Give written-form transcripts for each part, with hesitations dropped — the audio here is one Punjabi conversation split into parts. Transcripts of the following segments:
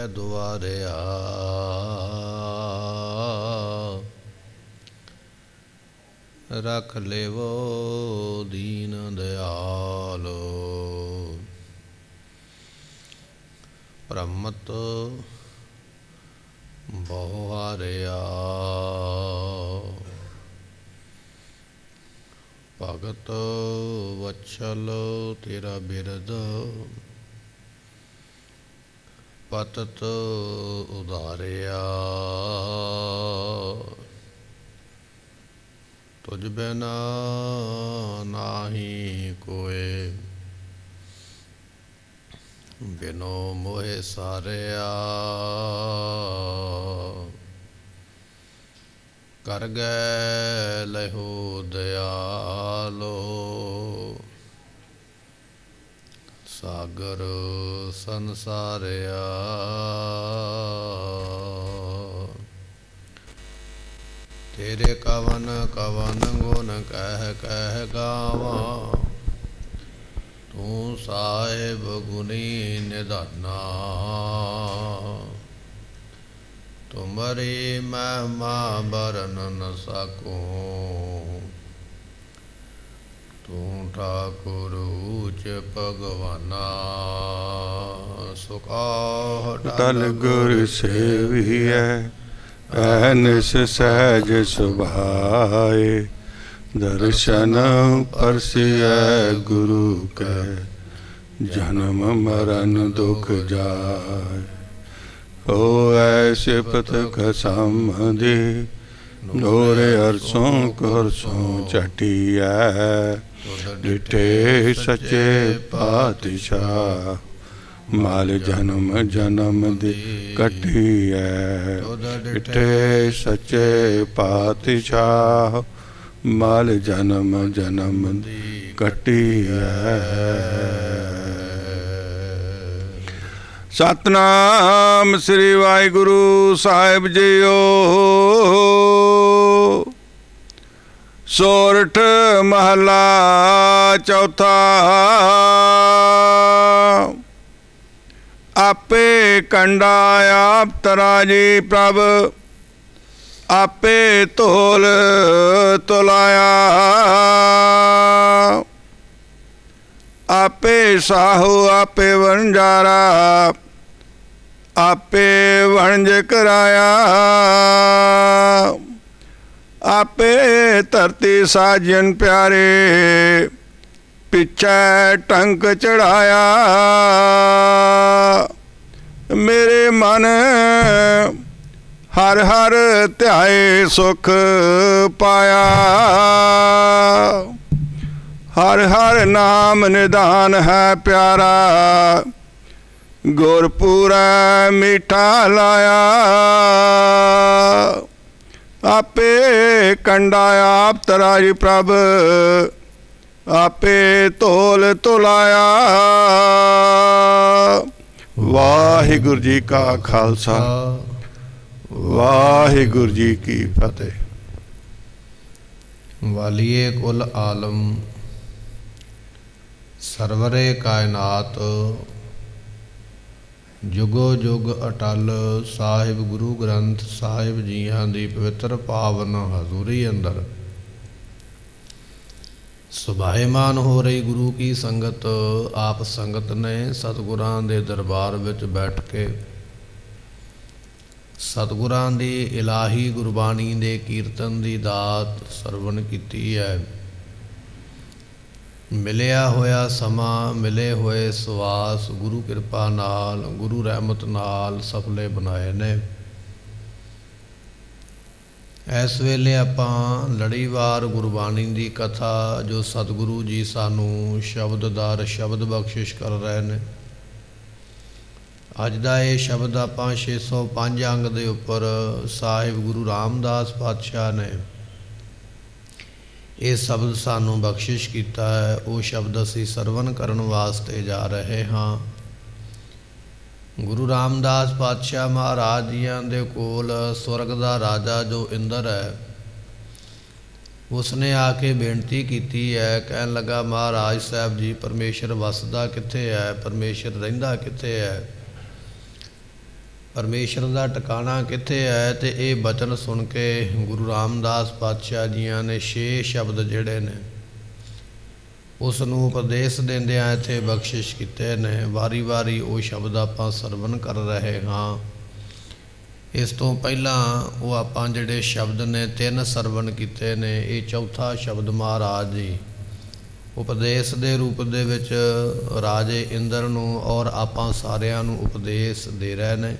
ਦੁਆਰਿਆ। ਰਖ ਲੇਵੋ ਦੀਨ ਦਿਆਲ। ਭ੍ਰਮਤ ਬਹੁ ਹਾਰਿਆ। ਭਗਤ ਵਛਲ ਤੇਰਾ ਬਿਰਦ। ਪਤਤ ਉਧਾਰਿਆ। ਤੁਝ ਬਿਨਾ ਨਾਹੀ ਕੋਇ। ਬਿਨੋ ਮੋਹਿ ਸਾਰਿਆ। ਕਰ ਗਏ ਲਹੋ ਦਿਆਲੋ। ਸਾਗਰ ਸੰਸਾਰਿਆ। ਤੇਰੇ ਕਵਨ ਕਵਨ ਗੁਣ ਕਹਿ ਕਹਿ ਗਾਵਾਂ। ਤੂੰ ਸਾਹਿਬ ਗੁਣੀ ਨਿਧਾਨਾ। ਤੁਮਰੀ ਮਹਿਮਾ ਬਰਨ ਨ ਸਕੂੰ। ਤੂੰ ਠਾਕੁਰ ਊਚ ਭਗਵਾਨਾ। ਸੁਖਾ ਟਲ ਗੁਰ ਸੇਵੀਐ। ਐਨਿਸ ਸਹਿਜ ਸੁਭਾਏ। ਦਰਸ਼ਨ ਪਰਸਿਐ ਗੁਰੂ ਕੈ। ਜਨਮ ਮਰਨ ਦੁਖ ਜਾਏ। ਹੋਐ ਸਿਫਤ ਖਸਮਦੀ। ਦੋਰੇ ਅਰਸੋਂ ਕਰਸੋਂ ਚਟੀਐ। ਡਿਠੇ ਸੱਚੇ ਪਾਤਸ਼ਾਹ। ਮਾਲ ਜਨਮ ਜਨਮ ਦੀ ਕੱਟੀਐ। ਡਿਠੇ ਸੱਚੇ ਪਾਤਸ਼ਾਹ। ਮਾਲ ਜਨਮ ਜਨਮ ਦੀ ਕੱਟੀਐ। ਸਤਨਾਮ ਸ੍ਰੀ ਵਾਹਿਗੁਰੂ ਸਾਹਿਬ ਜੀਓ। ਸੋਰਠ ਮਹਲਾ ਚੌਥਾ। ਆਪੇ ਕੰਡਾ ਆਪ ਤਰਾਜੀ ਪ੍ਰਭ। ਆਪੇ ਤੋਲ ਤੁਲਾਇਆ। ਆਪੇ ਸਾਹੂ ਆਪੇ ਵਣਜਾਰਾ। ਆਪੇ ਵਣਜ ਕਰਾਇਆ। ਆਪੇ ਧਰਤੀ ਸਾਜਨ ਪਿਆਰੇ। ਪਿੱਛੇ ਟੰਕ ਚੜਾਇਆ। ਮੇਰੇ ਮਨ ਹਰ ਹਰ ਧਿਆਏ ਸੁਖ ਪਾਇਆ। ਹਰ ਹਰ ਨਾਮ ਨਿਧਾਨ ਹੈ ਪਿਆਰਾ। ਗੁਰਪੂਰਾ ਮੀਠਾ ਲਾਇਆ। ਆਪੇ ਕੰਡਾ ਆਪ ਤਰਾਜੀ ਪ੍ਰਭ। ਆਪੇ ਤੋਲ ਤੁਲਾਇਆ। ਵਾਹਿਗੁਰੂ ਜੀ ਕਾ ਖਾਲਸਾ। ਵਾਹਿਗੁਰੂ ਜੀ ਕੀ ਫਤਿਹ। ਵਾਲੀਏ ਕੁਲ ਆਲਮ। ਸਰਵਰੇ ਕਾਇਨਾਤ। ਜੁਗੋ ਜੁਗ ਅਟਲ। ਸਾਹਿਬ ਗੁਰੂ ਗ੍ਰੰਥ ਸਾਹਿਬ ਜੀਆਂ ਦੀ ਪਵਿੱਤਰ ਪਾਵਨ ਹਜ਼ੂਰੀ ਅੰਦਰ ਸੁਭਾਏਮਾਨ ਹੋ ਰਹੀ ਗੁਰੂ ਕੀ ਸੰਗਤ। ਆਪ ਸੰਗਤ ਨੇ ਸਤਿਗੁਰਾਂ ਦੇ ਦਰਬਾਰ ਵਿੱਚ ਬੈਠ ਕੇ ਸਤਿਗੁਰਾਂ ਦੀ ਇਲਾਹੀ ਗੁਰਬਾਣੀ ਦੇ ਕੀਰਤਨ ਦੀ ਦਾਤ ਸਰਵਣ ਕੀਤੀ ਹੈ। ਮਿਲਿਆ ਹੋਇਆ ਸਮਾਂ, ਮਿਲੇ ਹੋਏ ਸਵਾਸ ਗੁਰੂ ਕਿਰਪਾ ਨਾਲ, ਗੁਰੂ ਰਹਿਮਤ ਨਾਲ ਸਫਲੇ ਬਣਾਏ ਨੇ। ਇਸ ਵੇਲੇ ਆਪਾਂ ਲੜੀਵਾਰ ਗੁਰਬਾਣੀ ਦੀ ਕਥਾ ਜੋ ਸਤਿਗੁਰੂ ਜੀ ਸਾਨੂੰ ਸ਼ਬਦ ਦਰ ਸ਼ਬਦ ਬਖਸ਼ਿਸ਼ ਕਰ ਰਹੇ ਨੇ। ਅੱਜ ਦਾ ਇਹ ਸ਼ਬਦ ਆਪਾਂ 605 ਅੰਗ ਦੇ ਉੱਪਰ ਸਾਹਿਬ ਗੁਰੂ ਰਾਮਦਾਸ ਪਾਤਸ਼ਾਹ ਨੇ ਇਹ ਸ਼ਬਦ ਸਾਨੂੰ ਬਖਸ਼ਿਸ਼ ਕੀਤਾ ਹੈ। ਉਹ ਸ਼ਬਦ ਅਸੀਂ ਸਰਵਨ ਕਰਨ ਵਾਸਤੇ ਜਾ ਰਹੇ ਹਾਂ। ਗੁਰੂ ਰਾਮਦਾਸ ਪਾਤਸ਼ਾਹ ਮਹਾਰਾਜ ਜੀਆਂ ਦੇ ਕੋਲ ਸਵਰਗ ਦਾ ਰਾਜਾ ਜੋ ਇੰਦਰ ਹੈ, ਉਸਨੇ ਆ ਕੇ ਬੇਨਤੀ ਕੀਤੀ ਹੈ। ਕਹਿਣ ਲੱਗਾ, ਮਹਾਰਾਜ ਸਾਹਿਬ ਜੀ, ਪਰਮੇਸ਼ਰ ਵਸਦਾ ਕਿੱਥੇ ਹੈ, ਪਰਮੇਸ਼ਰ ਰਹਿੰਦਾ ਕਿੱਥੇ ਹੈ। ਪਰਮੇਸ਼ਰ ਦਾ ਟਿਕਾਣਾ ਕਿੱਥੇ ਹੈ? ਤੇ ਇਹ ਬਚਨ ਸੁਣ ਕੇ ਗੁਰੂ ਰਾਮਦਾਸ ਪਾਤਸ਼ਾਹ ਜੀਆਂ ਨੇ 6 ਸ਼ਬਦ ਜਿਹੜੇ ਨੇ ਉਸ ਨੂੰ ਉਪਦੇਸ਼ ਦਿੰਦਿਆਂ ਇੱਥੇ ਬਖਸ਼ਿਸ਼ ਕੀਤੇ ਨੇ। ਵਾਰੀ ਵਾਰੀ ਉਹ ਸ਼ਬਦ ਆਪਾਂ ਸਰਵਣ ਕਰ ਰਹੇ ਹਾਂ। ਇਸ ਤੋਂ ਪਹਿਲਾਂ ਉਹ ਆਪਾਂ ਜਿਹੜੇ ਸ਼ਬਦ ਨੇ 3 ਸਰਵਣ ਕੀਤੇ ਨੇ। ਇਹ ਚੌਥਾ ਸ਼ਬਦ ਮਹਾਰਾਜ ਜੀ ਉਪਦੇਸ਼ ਦੇ ਰੂਪ ਦੇ ਵਿੱਚ ਰਾਜੇ ਇੰਦਰ ਨੂੰ ਔਰ ਆਪਾਂ ਸਾਰਿਆਂ ਨੂੰ ਉਪਦੇਸ਼ ਦੇ ਰਹੇ ਨੇ।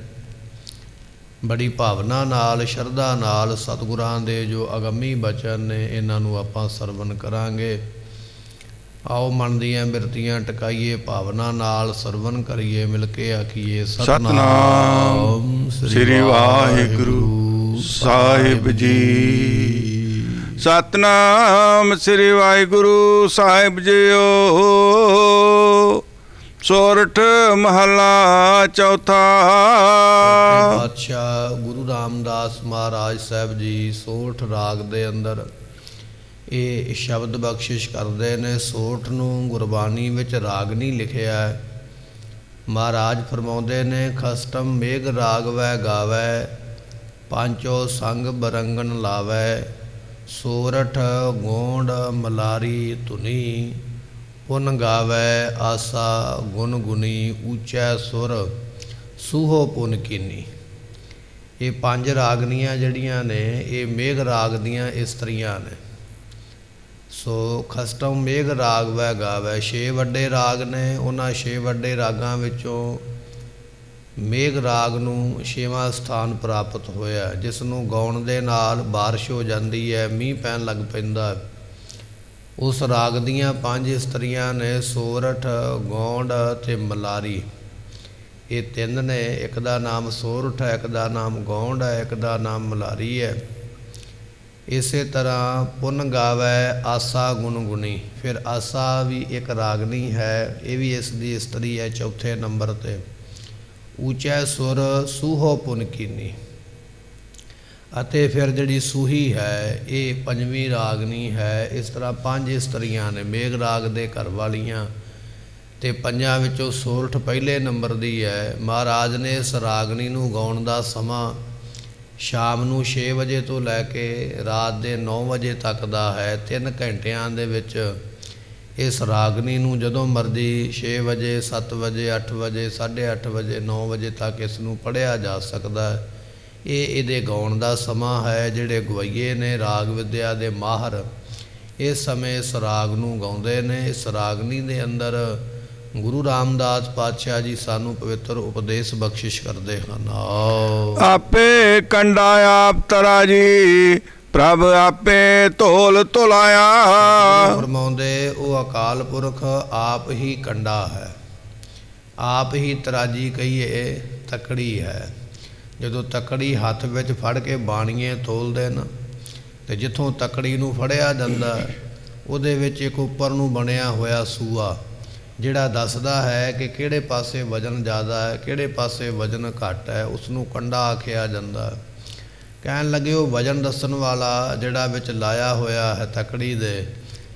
ਬੜੀ ਭਾਵਨਾ ਨਾਲ, ਸ਼ਰਧਾ ਨਾਲ ਸਤਿਗੁਰਾਂ ਦੇ ਜੋ ਅਗੰਮੀ ਬਚਨ ਨੇ ਇਹਨਾਂ ਨੂੰ ਆਪਾਂ ਸਰਵਣ ਕਰਾਂਗੇ। ਆਓ ਮਨ ਦੀਆਂ ਬਿਰਤੀਆਂ ਟਿਕਾਈਏ, ਭਾਵਨਾ ਨਾਲ ਸਰਵਣ ਕਰੀਏ, ਮਿਲ ਕੇ ਆਖੀਏ ਸਤਿਨਾਮ ਸ੍ਰੀ ਵਾਹਿਗੁਰੂ ਸਾਹਿਬ ਜੀ। ਸਤਿਨਾਮ ਸ੍ਰੀ ਵਾਹਿਗੁਰੂ ਸਾਹਿਬ ਜੀਓ। ਸੋਰਠ ਮਹੱਲਾ ਚੌਥਾ। ਪਾਤਸ਼ਾਹ ਗੁਰੂ ਰਾਮਦਾਸ ਮਹਾਰਾਜ ਸਾਹਿਬ ਜੀ ਸੋਰਠ ਰਾਗ ਦੇ ਅੰਦਰ ਇਹ ਸ਼ਬਦ ਬਖਸ਼ਿਸ਼ ਕਰਦੇ ਨੇ। ਸੋਰਠ ਨੂੰ ਗੁਰਬਾਣੀ ਵਿੱਚ ਰਾਗ ਨਹੀਂ ਲਿਖਿਆ। ਮਹਾਰਾਜ ਫਰਮਾਉਂਦੇ ਨੇ, ਖਸਟਮ ਮੇਘ ਰਾਗ ਵੈ ਗਾਵੈ, ਪਾਂਚੋ ਸੰਗ ਬਰੰਗਨ ਲਾਵੈ, ਸੋਰਠ ਗੋਂਡ ਮਲਾਰੀ ਧੁਨੀ, ਪੁਨ ਗਾਵੈ ਆਸਾ ਗੁਣ ਗੁਣੀ, ਉੱਚੈ ਸੁਰ ਸੂਹੋ ਪੁਨ ਕੀਨੀ। ਇਹ 5 ਰਾਗਨੀਆਂ ਜਿਹੜੀਆਂ ਨੇ ਇਹ ਮੇਘ ਰਾਗ ਦੀਆਂ ਇਸਤਰੀਆਂ ਨੇ। ਸੋ ਖਸਟਮ ਮੇਘ ਰਾਗ ਵੈ ਗਾਵੈ, 6 ਵੱਡੇ ਰਾਗ ਨੇ। ਉਹਨਾਂ 6 ਵੱਡੇ ਰਾਗਾਂ ਵਿੱਚੋਂ ਮੇਘ ਰਾਗ ਨੂੰ 6ਵਾਂ ਸਥਾਨ ਪ੍ਰਾਪਤ ਹੋਇਆ, ਜਿਸ ਨੂੰ ਗਾਉਣ ਦੇ ਨਾਲ ਬਾਰਿਸ਼ ਹੋ ਜਾਂਦੀ ਹੈ, ਮੀਂਹ ਪੈਣ ਲੱਗ ਪੈਂਦਾ। ਉਸ ਰਾਗ ਦੀਆਂ 5 ਇਸਤਰੀਆਂ ਨੇ, ਸੋਰਠ, ਗੌਂਡ ਅਤੇ ਮਲਾਰੀ। ਇਹ 3 ਨੇ। ਇੱਕ ਦਾ ਨਾਮ ਸੋਰਠ ਹੈ, ਇੱਕ ਦਾ ਨਾਮ ਗੌਂਡ ਹੈ, ਇੱਕ ਦਾ ਨਾਮ ਮਲਾਰੀ ਹੈ। ਇਸੇ ਤਰ੍ਹਾਂ ਪੁਨ ਗਾਵੈ ਆਸਾ ਗੁਣ ਗੁਣੀ। ਫਿਰ ਆਸਾ ਵੀ ਇੱਕ ਰਾਗਨੀ ਹੈ, ਇਹ ਵੀ ਇਸ ਦੀ ਇਸਤਰੀ ਹੈ 4ਥੇ ਨੰਬਰ 'ਤੇ। ਉੱਚੈ ਸੁਰ ਸੂਹੋ ਪੁਨ ਕੀਨੀ। ਅਤੇ ਫਿਰ ਜਿਹੜੀ ਸੂਹੀ ਹੈ ਇਹ 5ਵੀਂ ਰਾਗਨੀ ਹੈ। ਇਸ ਤਰ੍ਹਾਂ 5 ਇਸਤਰੀਆਂ ਨੇ ਮੇਘ ਰਾਗ ਦੇ ਘਰ ਵਾਲੀਆਂ, ਅਤੇ 5 ਵਿੱਚੋਂ ਸੋਰਠ ਪਹਿਲੇ ਨੰਬਰ ਦੀ ਹੈ। ਮਹਾਰਾਜ ਨੇ ਇਸ ਰਾਗਨੀ ਨੂੰ ਗਾਉਣ ਦਾ ਸਮਾਂ ਸ਼ਾਮ ਨੂੰ 6 ਵਜੇ ਤੋਂ ਲੈ ਕੇ ਰਾਤ ਦੇ 9 ਵਜੇ ਤੱਕ ਦਾ ਹੈ। 3 ਘੰਟਿਆਂ ਦੇ ਵਿੱਚ ਇਸ ਰਾਗਨੀ ਨੂੰ ਜਦੋਂ ਮਰਜ਼ੀ 6 ਵਜੇ, 7 ਵਜੇ, 8 ਵਜੇ, 8:30 ਵਜੇ, 9 ਵਜੇ ਤੱਕ ਇਸ ਨੂੰ ਪੜ੍ਹਿਆ ਜਾ ਸਕਦਾ ਹੈ। ਇਹ ਇਹਦੇ ਗਾਉਣ ਦਾ ਸਮਾਂ ਹੈ। ਜਿਹੜੇ ਗਵਈਏ ਨੇ, ਰਾਗ ਵਿਦਿਆ ਦੇ ਮਾਹਰ, ਇਸ ਸਮੇਂ ਇਸ ਰਾਗ ਨੂੰ ਗਾਉਂਦੇ ਨੇ। ਇਸ ਰਾਗਨੀ ਦੇ ਅੰਦਰ ਗੁਰੂ ਰਾਮਦਾਸ ਪਾਤਸ਼ਾਹ ਜੀ ਸਾਨੂੰ ਪਵਿੱਤਰ ਉਪਦੇਸ਼ ਬਖਸ਼ਿਸ਼ ਕਰਦੇ ਹਨ। ਆਪੇ ਕੰਡਾ ਆਪ ਤਰਾ ਜੀ, ਪ੍ਰਭ ਆਪੇ ਧੋਲ ਧੁਲਾਇਆ। ਫਰਮਾਉਂਦੇ ਉਹ ਅਕਾਲ ਪੁਰਖ ਆਪ ਹੀ ਕੰਡਾ ਹੈ, ਆਪ ਹੀ ਤਰਾਜੀ ਕਹੀਏ ਤਕੜੀ ਹੈ। ਜਦੋਂ ਤਕੜੀ ਹੱਥ ਵਿੱਚ ਫੜ ਕੇ ਬਾਣੀਏ ਤੋਲਦੇ ਨੇ, ਅਤੇ ਜਿੱਥੋਂ ਤਕੜੀ ਨੂੰ ਫੜਿਆ ਜਾਂਦਾ ਉਹਦੇ ਵਿੱਚ ਇੱਕ ਉੱਪਰ ਨੂੰ ਬਣਿਆ ਹੋਇਆ ਸੂਆ, ਜਿਹੜਾ ਦੱਸਦਾ ਹੈ ਕਿ ਕਿਹੜੇ ਪਾਸੇ ਵਜ਼ਨ ਜ਼ਿਆਦਾ ਹੈ, ਕਿਹੜੇ ਪਾਸੇ ਵਜ਼ਨ ਘੱਟ ਹੈ, ਉਸ ਨੂੰ ਕੰਡਾ ਆਖਿਆ ਜਾਂਦਾ। ਕਹਿਣ ਲੱਗੇ ਉਹ ਵਜ਼ਨ ਦੱਸਣ ਵਾਲਾ ਜਿਹੜਾ ਵਿੱਚ ਲਾਇਆ ਹੋਇਆ ਹੈ ਤਕੜੀ ਦੇ,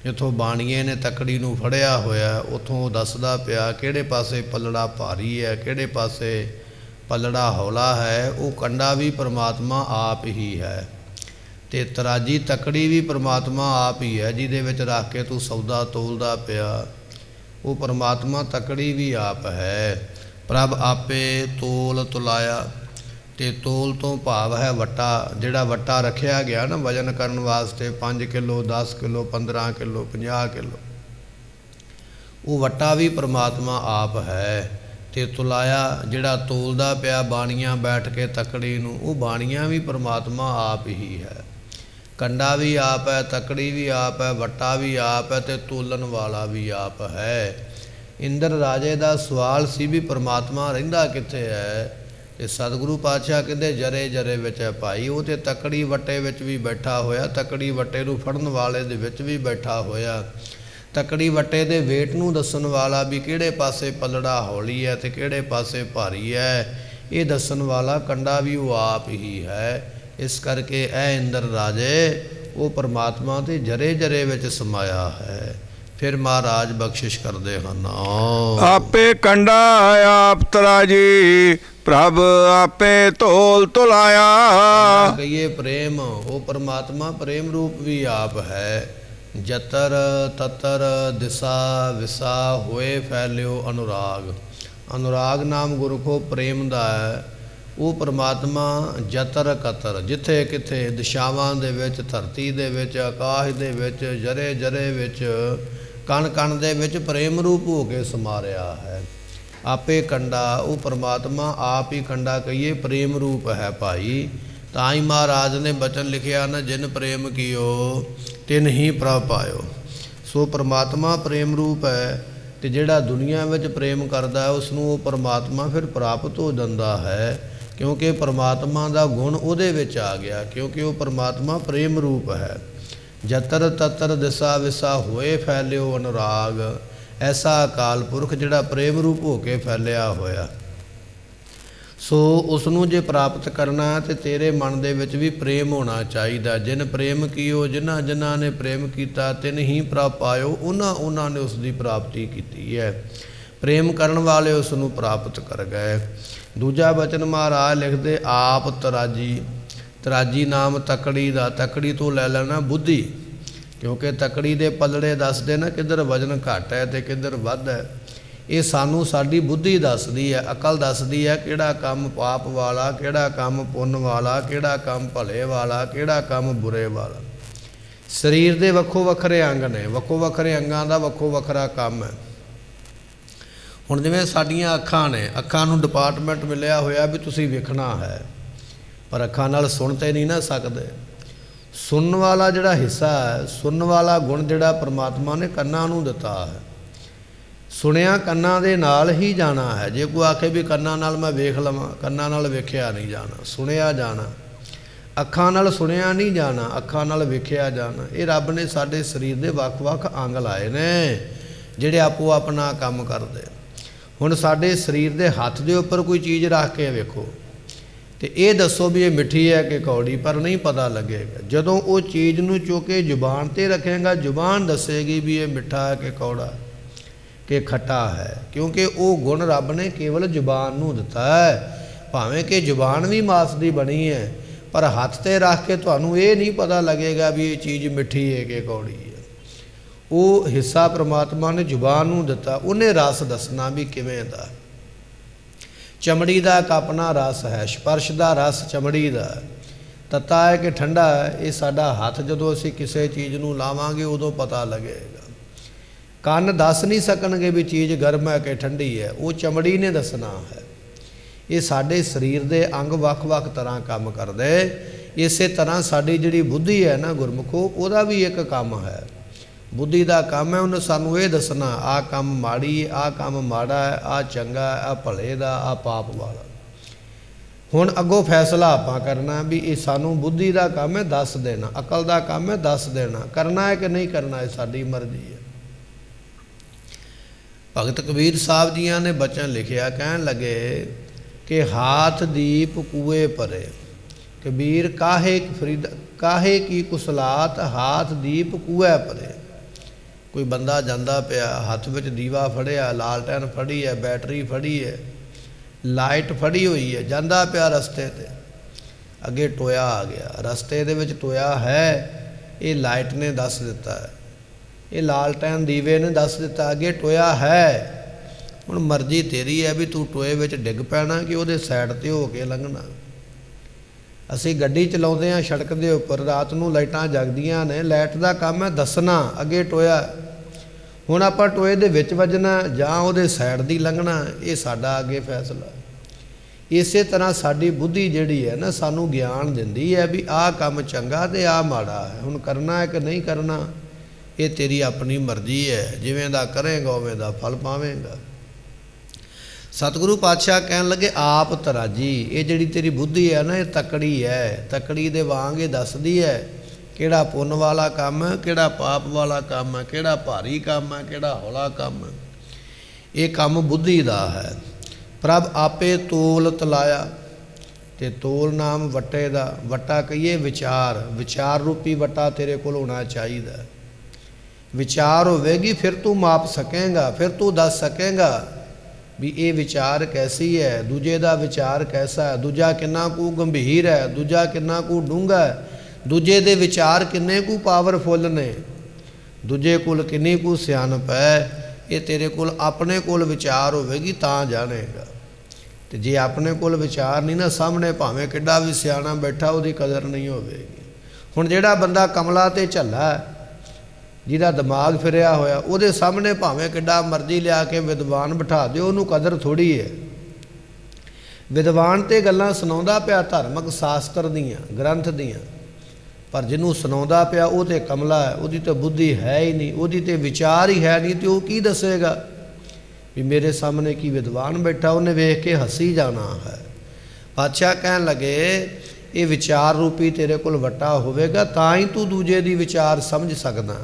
ਜਿੱਥੋਂ ਬਾਣੀਏ ਨੇ ਤਕੜੀ ਨੂੰ ਫੜਿਆ ਹੋਇਆ, ਉੱਥੋਂ ਉਹ ਦੱਸਦਾ ਪਿਆ ਕਿਹੜੇ ਪਾਸੇ ਪੱਲੜਾ ਭਾਰੀ ਹੈ, ਕਿਹੜੇ ਪਾਸੇ ਪੱਲੜਾ ਹੌਲਾ ਹੈ। ਉਹ ਕੰਡਾ ਵੀ ਪਰਮਾਤਮਾ ਆਪ ਹੀ ਹੈ, ਅਤੇ ਤਰਾਜੀ ਤਕੜੀ ਵੀ ਪਰਮਾਤਮਾ ਆਪ ਹੀ ਹੈ, ਜਿਹਦੇ ਵਿੱਚ ਰੱਖ ਕੇ ਤੂੰ ਸੌਦਾ ਤੋਲਦਾ ਪਿਆ। ਉਹ ਪਰਮਾਤਮਾ ਤਕੜੀ ਵੀ ਆਪ ਹੈ। ਪ੍ਰਭ ਆਪੇ ਤੋਲ ਤੁਲਾਇਆ। ਅਤੇ ਤੋਲ ਤੋਂ ਭਾਵ ਹੈ ਵੱਟਾ। ਜਿਹੜਾ ਵੱਟਾ ਰੱਖਿਆ ਗਿਆ ਨਾ ਵਜ਼ਨ ਕਰਨ ਵਾਸਤੇ, 5 ਕਿਲੋ, 10 ਕਿਲੋ, 15 ਕਿਲੋ, 50 ਕਿਲੋ, ਉਹ ਵੱਟਾ ਵੀ ਪਰਮਾਤਮਾ ਆਪ ਹੈ। ਅਤੇ ਤੁਲਾਇਆ, ਜਿਹੜਾ ਤੋਲਦਾ ਪਿਆ ਬਾਣੀਆਂ ਬੈਠ ਕੇ ਤਕੜੀ ਨੂੰ, ਉਹ ਬਾਣੀਆਂ ਵੀ ਪਰਮਾਤਮਾ ਆਪ ਹੀ ਹੈ। ਕੰਡਾ ਵੀ ਆਪ ਹੈ, ਤਕੜੀ ਵੀ ਆਪ ਹੈ, ਵੱਟਾ ਵੀ ਆਪ ਹੈ, ਅਤੇ ਤੋਲਣ ਵਾਲਾ ਵੀ ਆਪ ਹੈ। ਇੰਦਰ ਰਾਜੇ ਦਾ ਸਵਾਲ ਸੀ ਵੀ ਪਰਮਾਤਮਾ ਰਹਿੰਦਾ ਕਿੱਥੇ ਹੈ? ਤੇ ਸਤਿਗੁਰੂ ਪਾਤਸ਼ਾਹ ਕਹਿੰਦੇ ਜਰੇ ਜਰੇ ਵਿੱਚ ਹੈ ਭਾਈ। ਉਹ ਤੇ ਤਕੜੀ ਵੱਟੇ ਵਿੱਚ ਵੀ ਬੈਠਾ ਹੋਇਆ, ਤਕੜੀ ਵੱਟੇ ਨੂੰ ਫੜਨ ਵਾਲੇ ਦੇ ਵਿੱਚ ਵੀ ਬੈਠਾ ਹੋਇਆ, ਤਕੜੀ ਵੱਟੇ ਦੇ ਵੇਟ ਨੂੰ ਦੱਸਣ ਵਾਲਾ ਵੀ ਕਿਹੜੇ ਪਾਸੇ ਪੱਲੜਾ ਹੌਲੀ ਹੈ ਅਤੇ ਕਿਹੜੇ ਪਾਸੇ ਭਾਰੀ ਹੈ, ਇਹ ਦੱਸਣ ਵਾਲਾ ਕੰਡਾ ਵੀ ਉਹ ਆਪ ਹੀ ਹੈ। ਇਸ ਕਰਕੇ ਇਹ ਇੰਦਰ ਰਾਜੇ ਉਹ ਪਰਮਾਤਮਾ ਦੇ ਜਰੇ ਜਰੇ ਵਿੱਚ ਸਮਾਇਆ ਹੈ। ਫਿਰ ਮਹਾਰਾਜ ਬਖਸ਼ਿਸ਼ ਕਰਦੇ ਹਨ। ਆਪੇ ਕੰਡਾ ਆਪ ਤਰਾ ਜੀ, ਪ੍ਰਭ ਆਪੇ ਤੋਲ ਤੁਲਾਇਆ। ਕਹੀਏ ਪ੍ਰੇਮ, ਉਹ ਪਰਮਾਤਮਾ ਪ੍ਰੇਮ ਰੂਪ ਵੀ ਆਪ ਹੈ। ਜਤਰ ਤਤਰ ਦਿਸਾ ਵਿਸਾ ਹੋਏ ਫੈਲਿਓ ਅਨੁਰਾਗ। ਅਨੁਰਾਗ ਨਾਮ ਗੁਰਖੋ ਪ੍ਰੇਮ ਦਾ ਹੈ। ਉਹ ਪਰਮਾਤਮਾ ਜਤਰ ਕਤਰ, ਜਿੱਥੇ ਕਿਥੇ ਦਿਸ਼ਾਵਾਂ ਦੇ ਵਿੱਚ, ਧਰਤੀ ਦੇ ਵਿੱਚ, ਆਕਾਸ਼ ਦੇ ਵਿੱਚ, ਜਰੇ ਜਰੇ ਵਿੱਚ, ਕਣ ਕਣ ਦੇ ਵਿੱਚ ਪ੍ਰੇਮ ਰੂਪ ਹੋ ਕੇ ਸਮਾ ਰਿਹਾ ਹੈ। ਆਪੇ ਕੰਡਾ, ਉਹ ਪਰਮਾਤਮਾ ਆਪ ਹੀ ਕੰਡਾ ਕਹੀਏ ਪ੍ਰੇਮ ਰੂਪ ਹੈ ਭਾਈ। ਤਾਂ ਹੀ ਮਹਾਰਾਜ ਨੇ ਬਚਨ ਲਿਖਿਆ ਨਾ, ਜਿਨ ਪ੍ਰੇਮ ਕੀਓ ਤਿਨ ਹੀ ਪ੍ਰਭ ਪਾਇਓ। ਸੋ ਪਰਮਾਤਮਾ ਪ੍ਰੇਮ ਰੂਪ ਹੈ, ਅਤੇ ਜਿਹੜਾ ਦੁਨੀਆ ਵਿੱਚ ਪ੍ਰੇਮ ਕਰਦਾ ਹੈ ਉਸ ਨੂੰ ਉਹ ਪਰਮਾਤਮਾ ਫਿਰ ਪ੍ਰਾਪਤ ਹੋ ਜਾਂਦਾ ਹੈ, ਕਿਉਂਕਿ ਪਰਮਾਤਮਾ ਦਾ ਗੁਣ ਉਹਦੇ ਵਿੱਚ ਆ ਗਿਆ, ਕਿਉਂਕਿ ਉਹ ਪਰਮਾਤਮਾ ਪ੍ਰੇਮ ਰੂਪ ਹੈ। ਜਤਰ ਤਤਰ ਦਿਸਾ ਵਿਸਾ ਹੋਏ ਫੈਲਿਓ ਅਨੁਰਾਗ। ਐਸਾ ਅਕਾਲ ਪੁਰਖ ਜਿਹੜਾ ਪ੍ਰੇਮ ਰੂਪ ਹੋ ਕੇ ਫੈਲਿਆ ਹੋਇਆ। ਸੋ ਉਸ ਨੂੰ ਜੇ ਪ੍ਰਾਪਤ ਕਰਨਾ ਤੇ ਤੇਰੇ ਮਨ ਦੇ ਵਿੱਚ ਵੀ ਪ੍ਰੇਮ ਹੋਣਾ ਚਾਹੀਦਾ। ਜਿਨ ਪ੍ਰੇਮ ਕੀਓ, ਜਿਨ੍ਹਾਂ ਜਿਨ੍ਹਾਂ ਨੇ ਪ੍ਰੇਮ ਕੀਤਾ ਤਿਨ ਹੀ ਪ੍ਰਭ ਪਾਇਓ। ਉਹਨਾਂ ਨੇ ਉਸ ਦੀ ਪ੍ਰਾਪਤੀ ਕੀਤੀ ਹੈ। ਪ੍ਰੇਮ ਕਰਨ ਵਾਲੇ ਉਸ ਨੂੰ ਪ੍ਰਾਪਤ ਕਰ ਗਏ। ਦੂਜਾ ਬਚਨ ਮਹਾਰਾਜ ਲਿਖਦੇ ਆਪ ਤਰਾਜੀ। ਤਰਾਜੀ ਨਾਮ ਤਕੜੀ ਦਾ, ਤਕੜੀ ਤੋਂ ਲੈ ਲੈਣਾ ਬੁੱਧੀ, ਕਿਉਂਕਿ ਤਕੜੀ ਦੇ ਪਲੜੇ ਦੱਸਦੇ ਨਾ ਕਿੱਧਰ ਵਜਨ ਘੱਟ ਹੈ ਤੇ ਕਿੱਧਰ ਵੱਧ ਹੈ। ਇਹ ਸਾਨੂੰ ਸਾਡੀ ਬੁੱਧੀ ਦੱਸਦੀ ਹੈ, ਅਕਲ ਦੱਸਦੀ ਹੈ ਕਿਹੜਾ ਕੰਮ ਪਾਪ ਵਾਲਾ, ਕਿਹੜਾ ਕੰਮ ਪੁੰਨ ਵਾਲਾ, ਕਿਹੜਾ ਕੰਮ ਭਲੇ ਵਾਲਾ, ਕਿਹੜਾ ਕੰਮ ਬੁਰੇ ਵਾਲਾ। ਸਰੀਰ ਦੇ ਵੱਖੋ ਵੱਖਰੇ ਅੰਗ ਨੇ, ਵੱਖੋ ਵੱਖਰੇ ਅੰਗਾਂ ਦਾ ਵੱਖੋ ਵੱਖਰਾ ਕੰਮ ਹੈ। ਹੁਣ ਜਿਵੇਂ ਸਾਡੀਆਂ ਅੱਖਾਂ ਨੇ, ਅੱਖਾਂ ਨੂੰ ਡਿਪਾਰਟਮੈਂਟ ਮਿਲਿਆ ਹੋਇਆ ਵੀ ਤੁਸੀਂ ਵੇਖਣਾ ਹੈ, ਪਰ ਅੱਖਾਂ ਨਾਲ ਸੁਣ ਤੇ ਨਹੀਂ ਨਾ ਸਕਦੇ। ਸੁਣਨ ਵਾਲਾ ਜਿਹੜਾ ਹਿੱਸਾ ਹੈ, ਸੁਣਨ ਵਾਲਾ ਗੁਣ ਜਿਹੜਾ ਪਰਮਾਤਮਾ ਨੇ ਕੰਨਾਂ ਨੂੰ ਦਿੱਤਾ ਹੈ। ਸੁਣਿਆ ਕੰਨਾਂ ਦੇ ਨਾਲ ਹੀ ਜਾਣਾ ਹੈ। ਜੇ ਕੋਈ ਆਖੇ ਵੀ ਕੰਨਾਂ ਨਾਲ ਮੈਂ ਵੇਖ ਲਵਾਂ, ਕੰਨਾਂ ਨਾਲ ਵੇਖਿਆ ਨਹੀਂ ਜਾਣਾ, ਸੁਣਿਆ ਜਾਣਾ। ਅੱਖਾਂ ਨਾਲ ਸੁਣਿਆ ਨਹੀਂ ਜਾਣਾ, ਅੱਖਾਂ ਨਾਲ ਵੇਖਿਆ ਜਾਣਾ। ਇਹ ਰੱਬ ਨੇ ਸਾਡੇ ਸਰੀਰ ਦੇ ਵੱਖ-ਵੱਖ ਅੰਗ ਲਾਏ ਨੇ ਜਿਹੜੇ ਆਪੋ ਆਪਣਾ ਕੰਮ ਕਰਦੇ। ਹੁਣ ਸਾਡੇ ਸਰੀਰ ਦੇ ਹੱਥ ਦੇ ਉੱਪਰ ਕੋਈ ਚੀਜ਼ ਰੱਖ ਕੇ ਵੇਖੋ ਤੇ ਇਹ ਦੱਸੋ ਵੀ ਇਹ ਮਿੱਠੀ ਹੈ ਕਿ ਕੌੜੀ, ਪਰ ਨਹੀਂ ਪਤਾ ਲੱਗੇਗਾ। ਜਦੋਂ ਉਹ ਚੀਜ਼ ਨੂੰ ਚੁੱਕ ਕੇ ਜ਼ੁਬਾਨ 'ਤੇ ਰੱਖੇਗਾ, ਜ਼ੁਬਾਨ ਦੱਸੇਗੀ ਵੀ ਇਹ ਮਿੱਠਾ ਹੈ ਕਿ ਕੌੜਾ, ਕਿ ਖੱਟਾ ਹੈ, ਕਿਉਂਕਿ ਉਹ ਗੁਣ ਰੱਬ ਨੇ ਕੇਵਲ ਜ਼ੁਬਾਨ ਨੂੰ ਦਿੱਤਾ ਹੈ। ਭਾਵੇਂ ਕਿ ਜ਼ੁਬਾਨ ਵੀ ਮਾਸ ਦੀ ਬਣੀ ਹੈ, ਪਰ ਹੱਥ 'ਤੇ ਰੱਖ ਕੇ ਤੁਹਾਨੂੰ ਇਹ ਨਹੀਂ ਪਤਾ ਲੱਗੇਗਾ ਵੀ ਇਹ ਚੀਜ਼ ਮਿੱਠੀ ਹੈ ਕਿ ਕੌੜੀ ਹੈ। ਉਹ ਹਿੱਸਾ ਪ੍ਰਮਾਤਮਾ ਨੇ ਜ਼ੁਬਾਨ ਨੂੰ ਦਿੱਤਾ, ਉਹਨੇ ਰਸ ਦੱਸਣਾ ਵੀ ਕਿਵੇਂ ਦਾ। ਚਮੜੀ ਦਾ ਇੱਕ ਆਪਣਾ ਰਸ ਹੈ, ਸਪਰਸ਼ ਦਾ ਰਸ ਚਮੜੀ ਦਾ, ਤੱਤਾ ਹੈ ਕਿ ਠੰਡਾ ਹੈ। ਇਹ ਸਾਡਾ ਹੱਥ ਜਦੋਂ ਅਸੀਂ ਕਿਸੇ ਚੀਜ਼ ਨੂੰ ਲਾਵਾਂਗੇ ਉਦੋਂ ਪਤਾ ਲੱਗੇਗਾ। ਕੰਨ ਦੱਸ ਨਹੀਂ ਸਕਣਗੇ ਵੀ ਚੀਜ਼ ਗਰਮ ਹੈ ਕਿ ਠੰਡੀ ਹੈ, ਉਹ ਚਮੜੀ ਨੇ ਦੱਸਣਾ ਹੈ। ਇਹ ਸਾਡੇ ਸਰੀਰ ਦੇ ਅੰਗ ਵੱਖ-ਵੱਖ ਤਰ੍ਹਾਂ ਕੰਮ ਕਰਦੇ। ਇਸੇ ਤਰ੍ਹਾਂ ਸਾਡੀ ਜਿਹੜੀ ਬੁੱਧੀ ਹੈ ਨਾ ਗੁਰਮੁਖੋ, ਉਹਦਾ ਵੀ ਇੱਕ ਕੰਮ ਹੈ। ਬੁੱਧੀ ਦਾ ਕੰਮ ਹੈ ਉਹਨੇ ਸਾਨੂੰ ਇਹ ਦੱਸਣਾ ਆਹ ਕੰਮ ਮਾੜੀ, ਆਹ ਕੰਮ ਮਾੜਾ ਹੈ, ਆਹ ਚੰਗਾ, ਆਹ ਭਲੇ ਦਾ, ਆਹ ਪਾਪ ਵਾਲਾ। ਹੁਣ ਅੱਗੋਂ ਫੈਸਲਾ ਆਪਾਂ ਕਰਨਾ ਵੀ ਇਹ ਸਾਨੂੰ ਬੁੱਧੀ ਦਾ ਕੰਮ ਹੈ ਦੱਸ ਦੇਣਾ, ਅਕਲ ਦਾ ਕੰਮ ਹੈ ਦੱਸ ਦੇਣਾ, ਕਰਨਾ ਹੈ ਕਿ ਨਹੀਂ ਕਰਨਾ, ਇਹ ਸਾਡੀ ਮਰਜ਼ੀ ਹੈ। ਭਗਤ ਕਬੀਰ ਸਾਹਿਬ ਜੀਆਂ ਨੇ ਬਚਨ ਲਿਖਿਆ, ਕਹਿਣ ਲੱਗੇ ਕਿ ਹਾਥ ਦੀਪ ਕੂਏ ਭਰੇ। ਕਬੀਰ ਕਾਹੇ ਕੀ ਕੁਸਲਾਤ, ਹਾਥ ਦੀਪ ਕੂਏ ਭਰੇ। ਕੋਈ ਬੰਦਾ ਜਾਂਦਾ ਪਿਆ, ਹੱਥ ਵਿੱਚ ਦੀਵਾ ਫੜਿਆ, ਲਾਲਟੈਨ ਫੜੀ ਹੈ, ਬੈਟਰੀ ਫੜੀ ਹੈ, ਲਾਈਟ ਫੜੀ ਹੋਈ ਹੈ, ਜਾਂਦਾ ਪਿਆ ਰਸਤੇ 'ਤੇ, ਅੱਗੇ ਟੋਇਆ ਆ ਗਿਆ। ਰਸਤੇ ਦੇ ਵਿੱਚ ਟੋਇਆ ਹੈ, ਇਹ ਲਾਈਟ ਨੇ ਦੱਸ ਦਿੱਤਾ ਹੈ, ਇਹ ਲਾਲਟੈਨ ਦੀਵੇ ਨੇ ਦੱਸ ਦਿੱਤਾ ਅੱਗੇ ਟੋਇਆ ਹੈ। ਹੁਣ ਮਰਜ਼ੀ ਤੇਰੀ ਹੈ ਵੀ ਤੂੰ ਟੋਏ ਵਿੱਚ ਡਿੱਗ ਪੈਣਾ ਕਿ ਉਹਦੇ ਸਾਈਡ 'ਤੇ ਹੋ ਕੇ ਲੰਘਣਾ। ਅਸੀਂ ਗੱਡੀ ਚਲਾਉਂਦੇ ਹਾਂ ਸੜਕ ਦੇ ਉੱਪਰ, ਰਾਤ ਨੂੰ ਲਾਈਟਾਂ ਜਗਦੀਆਂ ਨੇ, ਲਾਈਟ ਦਾ ਕੰਮ ਹੈ ਦੱਸਣਾ ਅੱਗੇ ਟੋਇਆ। ਹੁਣ ਆਪਾਂ ਟੋਏ ਦੇ ਵਿੱਚ ਵੱਜਣਾ ਜਾਂ ਉਹਦੇ ਸਾਈਡ ਦੀ ਲੰਘਣਾ, ਇਹ ਸਾਡਾ ਅੱਗੇ ਫੈਸਲਾ। ਇਸੇ ਤਰ੍ਹਾਂ ਸਾਡੀ ਬੁੱਧੀ ਜਿਹੜੀ ਹੈ ਨਾ ਸਾਨੂੰ ਗਿਆਨ ਦਿੰਦੀ ਹੈ ਵੀ ਆਹ ਕੰਮ ਚੰਗਾ ਤੇ ਆਹ ਮਾੜਾ ਹੈ। ਹੁਣ ਕਰਨਾ ਹੈ ਕਿ ਨਹੀਂ ਕਰਨਾ, ਇਹ ਤੇਰੀ ਆਪਣੀ ਮਰਜ਼ੀ ਹੈ। ਜਿਵੇਂ ਦਾ ਕਰੇਗਾ ਉਵੇਂ ਦਾ ਫਲ ਪਾਵੇਂਗਾ। ਸਤਿਗੁਰੂ ਪਾਤਸ਼ਾਹ ਕਹਿਣ ਲੱਗੇ ਆਪ ਤਰਾਜੀ। ਇਹ ਜਿਹੜੀ ਤੇਰੀ ਬੁੱਧੀ ਹੈ ਨਾ ਇਹ ਤਕੜੀ ਹੈ, ਤਕੜੀ ਦੇ ਵਾਂਗ ਇਹ ਦੱਸਦੀ ਹੈ ਕਿਹੜਾ ਪੁੰਨ ਵਾਲਾ ਕੰਮ ਹੈ, ਕਿਹੜਾ ਪਾਪ ਵਾਲਾ ਕੰਮ ਹੈ, ਕਿਹੜਾ ਭਾਰੀ ਕੰਮ ਹੈ, ਕਿਹੜਾ ਹੌਲਾ ਕੰਮ ਹੈ। ਇਹ ਕੰਮ ਬੁੱਧੀ ਦਾ ਹੈ। ਪ੍ਰਭ ਆਪੇ ਤੋਲ ਤਲਾਇਆ, ਤੇ ਤੋਲ ਨਾਮ ਵੱਟੇ ਦਾ, ਵੱਟਾ ਕਹੀਏ ਵਿਚਾਰ, ਵਿਚਾਰ ਰੂਪੀ ਵੱਟਾ ਤੇਰੇ ਕੋਲ ਹੋਣਾ ਚਾਹੀਦਾ। ਵਿਚਾਰ ਹੋਵੇਗੀ ਫਿਰ ਤੂੰ ਮਾਪ ਸਕੇਂਗਾ, ਫਿਰ ਤੂੰ ਦੱਸ ਸਕੇਂਗਾ ਵੀ ਇਹ ਵਿਚਾਰ ਕੈਸੀ ਹੈ, ਦੂਜੇ ਦਾ ਵਿਚਾਰ ਕੈਸਾ ਹੈ, ਦੂਜਾ ਕਿੰਨਾ ਕੁ ਗੰਭੀਰ ਹੈ, ਦੂਜਾ ਕਿੰਨਾ ਕੁ ਡੂੰਘਾ ਹੈ, ਦੂਜੇ ਦੇ ਵਿਚਾਰ ਕਿੰਨੇ ਕੁ ਪਾਵਰਫੁੱਲ ਨੇ, ਦੂਜੇ ਕੋਲ ਕਿੰਨੀ ਕੁ ਸਿਆਣਪ ਹੈ। ਇਹ ਤੇਰੇ ਕੋਲ ਆਪਣੇ ਕੋਲ ਵਿਚਾਰ ਹੋਵੇਗੀ ਤਾਂ ਜਾਣੇਗਾ। ਤੇ ਜੇ ਆਪਣੇ ਕੋਲ ਵਿਚਾਰ ਨਹੀਂ ਨਾ, ਸਾਹਮਣੇ ਭਾਵੇਂ ਕਿੱਡਾ ਵੀ ਸਿਆਣਾ ਬੈਠਾ ਉਹਦੀ ਕਦਰ ਨਹੀਂ ਹੋਵੇਗੀ। ਹੁਣ ਜਿਹੜਾ ਬੰਦਾ ਕਮਲਾ ਤੇ ਝੱਲਾ, ਜਿਹਦਾ ਦਿਮਾਗ ਫਿਰਿਆ ਹੋਇਆ, ਉਹਦੇ ਸਾਹਮਣੇ ਭਾਵੇਂ ਕਿੱਡਾ ਮਰਜ਼ੀ ਲਿਆ ਕੇ ਵਿਦਵਾਨ ਬਿਠਾ ਦਿਓ, ਉਹਨੂੰ ਕਦਰ ਥੋੜ੍ਹੀ ਹੈ। ਵਿਦਵਾਨ ਤੇ ਗੱਲਾਂ ਸੁਣਾਉਂਦਾ ਪਿਆ ਧਾਰਮਿਕ ਸ਼ਾਸਤਰ ਦੀਆਂ, ਗ੍ਰੰਥ ਦੀਆਂ, ਪਰ ਜਿਹਨੂੰ ਸੁਣਾਉਂਦਾ ਪਿਆ ਉਹ ਤੇ ਕਮਲਾ ਹੈ, ਉਹਦੀ ਤਾਂ ਬੁੱਧੀ ਹੈ ਹੀ ਨਹੀਂ, ਉਹਦੀ ਤੇ ਵਿਚਾਰ ਹੀ ਹੈ ਨਹੀਂ, ਤੇ ਉਹ ਕੀ ਦੱਸੇਗਾ ਵੀ ਮੇਰੇ ਸਾਹਮਣੇ ਕੀ ਵਿਦਵਾਨ ਬੈਠਾ, ਉਹਨੇ ਵੇਖ ਕੇ ਹੱਸੀ ਜਾਣਾ ਹੈ। ਪਾਤਸ਼ਾਹ ਕਹਿਣ ਲੱਗੇ ਇਹ ਵਿਚਾਰ ਰੂਪੀ ਤੇਰੇ ਕੋਲ ਵੱਟਾ ਹੋਵੇਗਾ ਤਾਂ ਹੀ ਤੂੰ ਦੂਜੇ ਦੀ ਵਿਚਾਰ ਸਮਝ ਸਕਦਾ,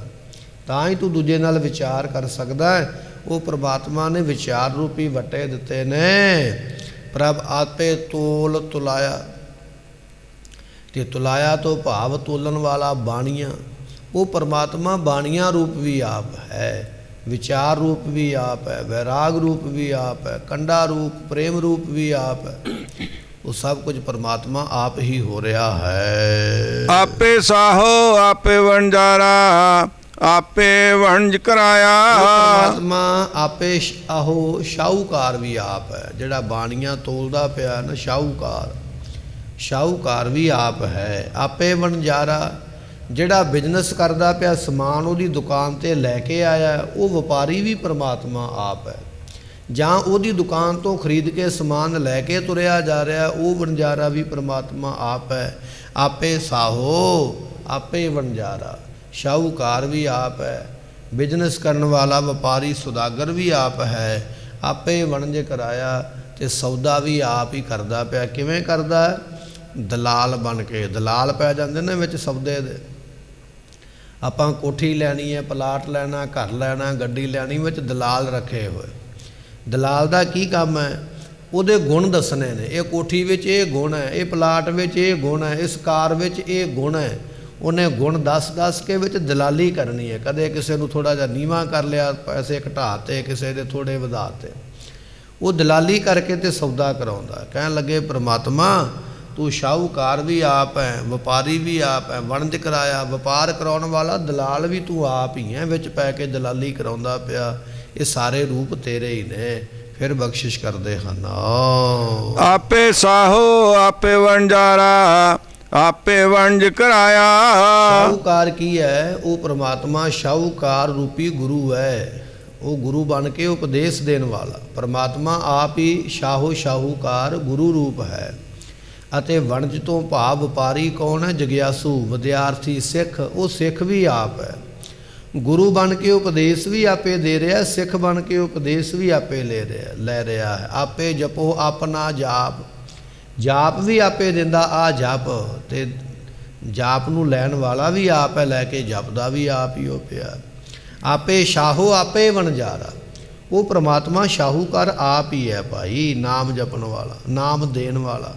ਤਾਂ ਹੀ ਤੂੰ ਦੂਜੇ ਨਾਲ ਵਿਚਾਰ ਕਰ ਸਕਦਾ ਹੈ। ਉਹ ਪ੍ਰਮਾਤਮਾ ਨੇ ਵਿਚਾਰ ਰੂਪੀ ਵੱਟੇ ਦਿੱਤੇ ਨੇ। ਪ੍ਰਭ ਆਪੇ ਤੋਲ ਤੁਲਾਇਆ, ਤੇ ਤੁਲਾਇਆ ਤੋਂ ਭਾਵ ਤੋਲਣ ਵਾਲਾ ਬਾਣੀਆਂ, ਉਹ ਪ੍ਰਮਾਤਮਾ ਬਾਣੀਆਂ ਰੂਪ ਵੀ ਆਪ ਹੈ, ਵਿਚਾਰ ਰੂਪ ਵੀ ਆਪ ਹੈ, ਵੈਰਾਗ ਰੂਪ ਵੀ ਆਪ ਹੈ, ਕੰਡਾ ਰੂਪ, ਪ੍ਰੇਮ ਰੂਪ ਵੀ ਆਪ ਹੈ। ਉਹ ਸਭ ਕੁਝ ਪਰਮਾਤਮਾ ਆਪ ਹੀ ਹੋ ਰਿਹਾ ਹੈ। ਆਪੇ ਸਾਹੋ ਆਪੇ ਵਣਜਾਰਾ, ਆਪੇ ਵਣਜ ਕਰਾਇਆ। ਪਰਮਾਤਮਾ ਆਪੇ ਆਹੋ ਸ਼ਾਹੂਕਾਰ ਵੀ ਆਪ ਹੈ, ਜਿਹੜਾ ਬਾਣੀਆਂ ਤੋਲਦਾ ਪਿਆ ਨਾ, ਸ਼ਾਹੂਕਾਰ ਵੀ ਆਪ ਹੈ। ਆਪੇ ਵਣਜਾਰਾ, ਜਿਹੜਾ ਬਿਜ਼ਨਸ ਕਰਦਾ ਪਿਆ, ਸਮਾਨ ਉਹਦੀ ਦੁਕਾਨ ਤੇ ਲੈ ਕੇ ਆਇਆ, ਉਹ ਵਪਾਰੀ ਵੀ ਪਰਮਾਤਮਾ ਆਪ ਹੈ। ਜਾਂ ਉਹਦੀ ਦੁਕਾਨ ਤੋਂ ਖਰੀਦ ਕੇ ਸਮਾਨ ਲੈ ਕੇ ਤੁਰਿਆ ਜਾ ਰਿਹਾ, ਉਹ ਵਣਜਾਰਾ ਵੀ ਪਰਮਾਤਮਾ ਆਪ ਹੈ। ਆਪੇ ਸਾਹੋ ਆਪੇ ਵਣਜਾਰਾ, ਸ਼ਾਹੂਕਾਰ ਵੀ ਆਪ ਹੈ, ਬਿਜ਼ਨਸ ਕਰਨ ਵਾਲਾ ਵਪਾਰੀ ਸੁਦਾਗਰ ਵੀ ਆਪ ਹੈ। ਆਪੇ ਵਣਜ ਕਰਾਇਆ, ਤੇ ਸੌਦਾ ਵੀ ਆਪ ਹੀ ਕਰਦਾ ਪਿਆ। ਕਿਵੇਂ ਕਰਦਾ? ਦਲਾਲ ਬਣ ਕੇ। ਦਲਾਲ ਪੈ ਜਾਂਦੇ ਨੇ ਵਿੱਚ ਸੌਦੇ ਦੇ। ਆਪਾਂ ਕੋਠੀ ਲੈਣੀ ਹੈ, ਪਲਾਟ ਲੈਣਾ, ਘਰ ਲੈਣਾ, ਗੱਡੀ ਲੈਣੀ, ਵਿੱਚ ਦਲਾਲ ਰੱਖੇ ਹੋਏ। ਦਲਾਲ ਦਾ ਕੀ ਕੰਮ ਹੈ? ਉਹਦੇ ਗੁਣ ਦੱਸਣੇ ਨੇ। ਇਹ ਕੋਠੀ ਵਿੱਚ ਇਹ ਗੁਣ ਹੈ, ਇਹ ਪਲਾਟ ਵਿੱਚ ਇਹ ਗੁਣ ਹੈ, ਇਸ ਕਾਰ ਵਿੱਚ ਇਹ ਗੁਣ ਹੈ। ਉਹਨੇ ਗੁਣ ਦੱਸ ਕੇ ਵਿੱਚ ਦਲਾਲੀ ਕਰਨੀ ਹੈ। ਕਦੇ ਕਿਸੇ ਨੂੰ ਥੋੜ੍ਹਾ ਜਿਹਾ ਨੀਵਾਂ ਕਰ ਲਿਆ, ਪੈਸੇ ਘਟਾਤੇ, ਕਿਸੇ ਦੇ ਥੋੜ੍ਹੇ ਵਧਾਤੇ, ਉਹ ਦਲਾਲੀ ਕਰਕੇ ਤੇ ਸੌਦਾ ਕਰਾਉਂਦਾ। ਕਹਿਣ ਲੱਗੇ ਪ੍ਰਮਾਤਮਾ ਤੂੰ ਸ਼ਾਹੂਕਾਰ ਵੀ ਆਪ ਹੈ, ਵਪਾਰੀ ਵੀ ਆਪ ਹੈ, ਵਣਜ ਕਰਾਇਆ, ਵਪਾਰ ਕਰਾਉਣ ਵਾਲਾ ਦਲਾਲ ਵੀ ਤੂੰ ਆਪ ਹੀ ਹੈ, ਵਿੱਚ ਪੈ ਕੇ ਦਲਾਲੀ ਕਰਾਉਂਦਾ ਪਿਆ। ਇਹ ਸਾਰੇ ਰੂਪ ਤੇਰੇ ਹੀ ਨੇ। ਫਿਰ ਬਖਸ਼ਿਸ਼ ਕਰਦੇ ਹਨ। ਆਪੇ ਸਾਹੋ ਆਪੇ ਵਣਜਾਰਾ, ਆਪੇ ਵਣਜ ਕਰਾਇਆ। ਸ਼ਾਹੂਕਾਰ ਕੀ ਹੈ? ਉਹ ਪ੍ਰਮਾਤਮਾ ਸ਼ਾਹੂਕਾਰ ਰੂਪੀ ਗੁਰੂ ਹੈ। ਉਹ ਗੁਰੂ ਬਣ ਕੇ ਉਪਦੇਸ਼ ਦੇਣ ਵਾਲਾ ਪ੍ਰਮਾਤਮਾ ਆਪ ਹੀ ਸ਼ਾਹੂਕਾਰ ਗੁਰੂ ਰੂਪ ਹੈ। ਅਤੇ ਵਣਜ ਤੋਂ ਭਾਵ ਵਪਾਰੀ ਕੌਣ ਹੈ? ਜਗਿਆਸੂ, ਵਿਦਿਆਰਥੀ, ਸਿੱਖ। ਉਹ ਸਿੱਖ ਵੀ ਆਪ ਹੈ। ਗੁਰੂ ਬਣ ਕੇ ਉਪਦੇਸ਼ ਵੀ ਆਪੇ ਦੇ ਰਿਹਾ, ਸਿੱਖ ਬਣ ਕੇ ਉਪਦੇਸ਼ ਵੀ ਆਪੇ ਲੈ ਰਿਹਾ ਹੈ। ਆਪੇ ਜਪੋ ਆਪਣਾ ਜਾਪ, ਜਾਪ ਵੀ ਆਪੇ ਦਿੰਦਾ। ਆ ਜਪ, ਤੇ ਜਾਪ ਨੂੰ ਲੈਣ ਵਾਲਾ ਵੀ ਆਪ ਹੈ, ਲੈ ਕੇ ਜਪਦਾ ਵੀ ਆਪ ਹੀ ਹੋ ਪਿਆ। ਆਪੇ ਸ਼ਾਹੋ ਆਪੇ ਵਣਜਾਰਾ, ਉਹ ਪ੍ਰਮਾਤਮਾ ਸ਼ਾਹੂਕਾਰ ਆਪ ਹੀ ਹੈ ਭਾਈ, ਨਾਮ ਜਪਣ ਵਾਲਾ, ਨਾਮ ਦੇਣ ਵਾਲਾ,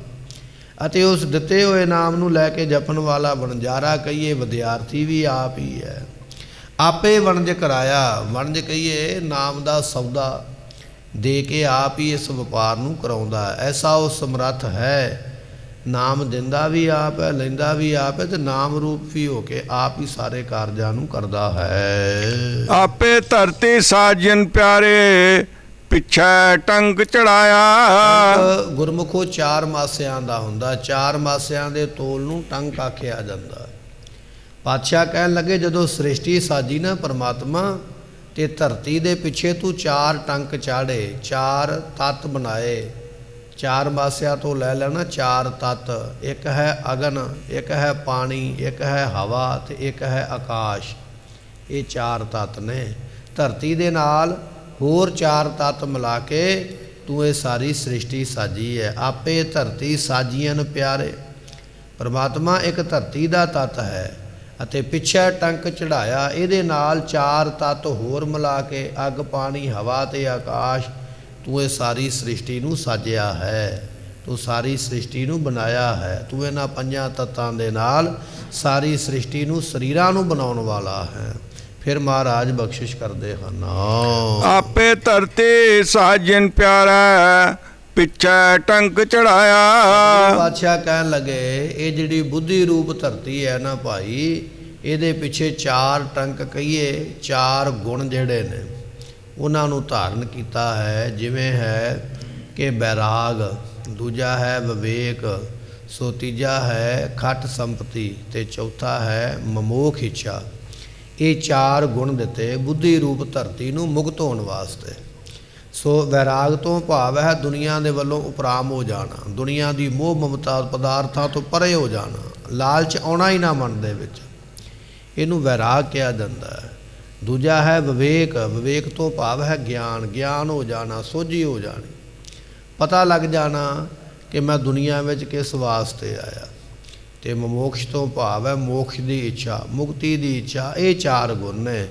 ਅਤੇ ਉਸ ਦਿੱਤੇ ਹੋਏ ਨਾਮ ਨੂੰ ਲੈ ਕੇ ਜਪਣ ਵਾਲਾ ਵਣਜਾਰਾ ਕਹੀਏ, ਵਿਦਿਆਰਥੀ ਵੀ ਆਪ ਹੀ ਹੈ। ਆਪੇ ਵਣਜ ਕਰਾਇਆ, ਵਣਜ ਕਹੀਏ ਨਾਮ ਦਾ ਸੌਦਾ ਦੇ ਕੇ ਆਪ ਹੀ ਇਸ ਵਪਾਰ ਨੂੰ ਕਰਾਉਂਦਾ। ਐਸਾ ਉਹ ਸਮਰੱਥ ਹੈ, ਨਾਮ ਦਿੰਦਾ ਵੀ ਆਪ ਹੈ, ਲੈਂਦਾ ਵੀ ਆਪ ਹੈ, ਤੇ ਨਾਮ ਰੂਪ ਵੀ ਹੋ ਕੇ ਆਪ ਹੀ ਸਾਰੇ ਕਾਰਜਾਂ ਨੂੰ ਕਰਦਾ ਹੈ। ਆਪੇ ਧਰਤੀ ਸਾਜਨ ਪਿਆਰੇ, ਪਿੱਛੇ ਟੰਗ ਚੜਾਇਆ। ਗੁਰਮੁਖੋ 4 ਮਾਸਿਆਂ ਦਾ ਹੁੰਦਾ, 4 ਮਾਸਿਆਂ ਦੇ ਤੋਲ ਨੂੰ ਟੰਗ ਆਖਿਆ ਜਾਂਦਾ। ਪਾਤਸ਼ਾਹ ਕਹਿਣ ਲੱਗੇ ਜਦੋਂ ਸ੍ਰਿਸ਼ਟੀ ਸਾਜੀ ਨਾ ਪਰਮਾਤਮਾ, ਤੇ ਧਰਤੀ ਦੇ ਪਿੱਛੇ ਤੂੰ 4 ਟੰਕ ਚਾੜੇ, 4 ਤੱਤ ਬਣਾਏ। 4 ਮਾਸਿਆਂ ਤੋਂ ਲੈ ਲੈਣਾ 4 ਤੱਤ। ਇੱਕ ਹੈ ਅਗਨ, ਇੱਕ ਹੈ ਪਾਣੀ, ਇੱਕ ਹੈ ਹਵਾ, ਤੇ ਇੱਕ ਹੈ ਆਕਾਸ਼। ਇਹ 4 ਤੱਤ ਨੇ। ਧਰਤੀ ਦੇ ਨਾਲ ਹੋਰ 4 ਤੱਤ ਮਿਲਾ ਕੇ ਤੂੰ ਇਹ ਸਾਰੀ ਸ੍ਰਿਸ਼ਟੀ ਸਾਜੀ ਹੈ। ਆਪੇ ਧਰਤੀ ਸਾਜੀਆਂ ਪਿਆਰੇ। ਪਰਮਾਤਮਾ ਇੱਕ ਧਰਤੀ ਦਾ ਤੱਤ ਹੈ, ਅਤੇ ਪਿੱਛੇ ਟੰਕ ਚੜਾਇਆ। ਇਹਦੇ ਨਾਲ 4 ਤੱਤ ਹੋਰ ਮਿਲਾ ਕੇ ਅੱਗ, ਪਾਣੀ, ਹਵਾ ਤੇ ਆਕਾਸ਼, ਤੂੰ ਇਹ ਸਾਰੀ ਸ੍ਰਿਸ਼ਟੀ ਨੂੰ ਸਾਜਿਆ ਹੈ, ਤੂੰ ਸਾਰੀ ਸ੍ਰਿਸ਼ਟੀ ਨੂੰ ਬਣਾਇਆ ਹੈ। ਤੂੰ ਇਹਨਾਂ 5 ਤੱਤਾਂ ਦੇ ਨਾਲ ਸਾਰੀ ਸ੍ਰਿਸ਼ਟੀ ਨੂੰ, ਸਰੀਰਾਂ ਨੂੰ ਬਣਾਉਣ ਵਾਲਾ ਹੈ। ਫਿਰ ਮਹਾਰਾਜ ਬਖਸ਼ਿਸ਼ ਕਰਦੇ ਹਨ। ਆਪੇ ਧਰਤੀ ਸਾਜਨ ਪਿਆਰਾ, ਪਿੱਛੇ ਟੰਕ ਚੜਾਇਆ। ਪਾਤਸ਼ਾਹ ਕਹਿਣ ਲੱਗੇ ਇਹ ਜਿਹੜੀ ਬੁੱਧੀ ਰੂਪ ਧਰਤੀ ਹੈ ਨਾ ਭਾਈ, ਇਹਦੇ ਪਿੱਛੇ 4 ਟੰਕ ਕਹੀਏ, 4 ਗੁਣ ਜਿਹੜੇ ਨੇ ਉਹਨਾਂ ਨੂੰ ਧਾਰਨ ਕੀਤਾ ਹੈ। ਜਿਵੇਂ ਹੈ ਕਿ ਬੈਰਾਗ, ਦੂਜਾ ਹੈ ਵਿਵੇਕ, ਸੋ ਤੀਜਾ ਹੈ ਖੱਟ ਸੰਪਤੀ, ਤੇ ਚੌਥਾ ਹੈ ਮਮੋਖ ਇੱਛਾ। ਇਹ 4 ਗੁਣ ਦਿੱਤੇ ਬੁੱਧੀ ਰੂਪ ਧਰਤੀ ਨੂੰ ਮੁਕਤ ਹੋਣ ਵਾਸਤੇ। ਸੋ ਵੈਰਾਗ ਤੋਂ ਭਾਵ ਹੈ ਦੁਨੀਆ ਦੇ ਵੱਲੋਂ ਉਪਰਾਮ ਹੋ ਜਾਣਾ, ਦੁਨੀਆ ਦੀ ਮੋਹ ਮਮਤਾ ਪਦਾਰਥਾਂ ਤੋਂ ਪਰੇ ਹੋ ਜਾਣਾ, ਲਾਲਚ ਆਉਣਾ ਹੀ ਨਾ ਮਨ ਦੇ ਵਿੱਚ, ਇਹਨੂੰ ਵੈਰਾਗ ਕਿਹਾ ਜਾਂਦਾ ਹੈ। ਦੂਜਾ ਹੈ ਵਿਵੇਕ, ਵਿਵੇਕ ਤੋਂ ਭਾਵ ਹੈ ਗਿਆਨ, ਗਿਆਨ ਹੋ ਜਾਣਾ, ਸੋਝੀ ਹੋ ਜਾਣੀ, ਪਤਾ ਲੱਗ ਜਾਣਾ ਕਿ ਮੈਂ ਦੁਨੀਆ ਵਿੱਚ ਕਿਸ ਵਾਸਤੇ ਆਇਆ। ਤੇ ਮਮੋਕਸ਼ ਤੋਂ ਭਾਵ ਹੈ ਮੋਕਸ਼ ਦੀ ਇੱਛਾ, ਮੁਕਤੀ ਦੀ ਇੱਛਾ। ਇਹ 4 ਗੁਣ ਨੇ।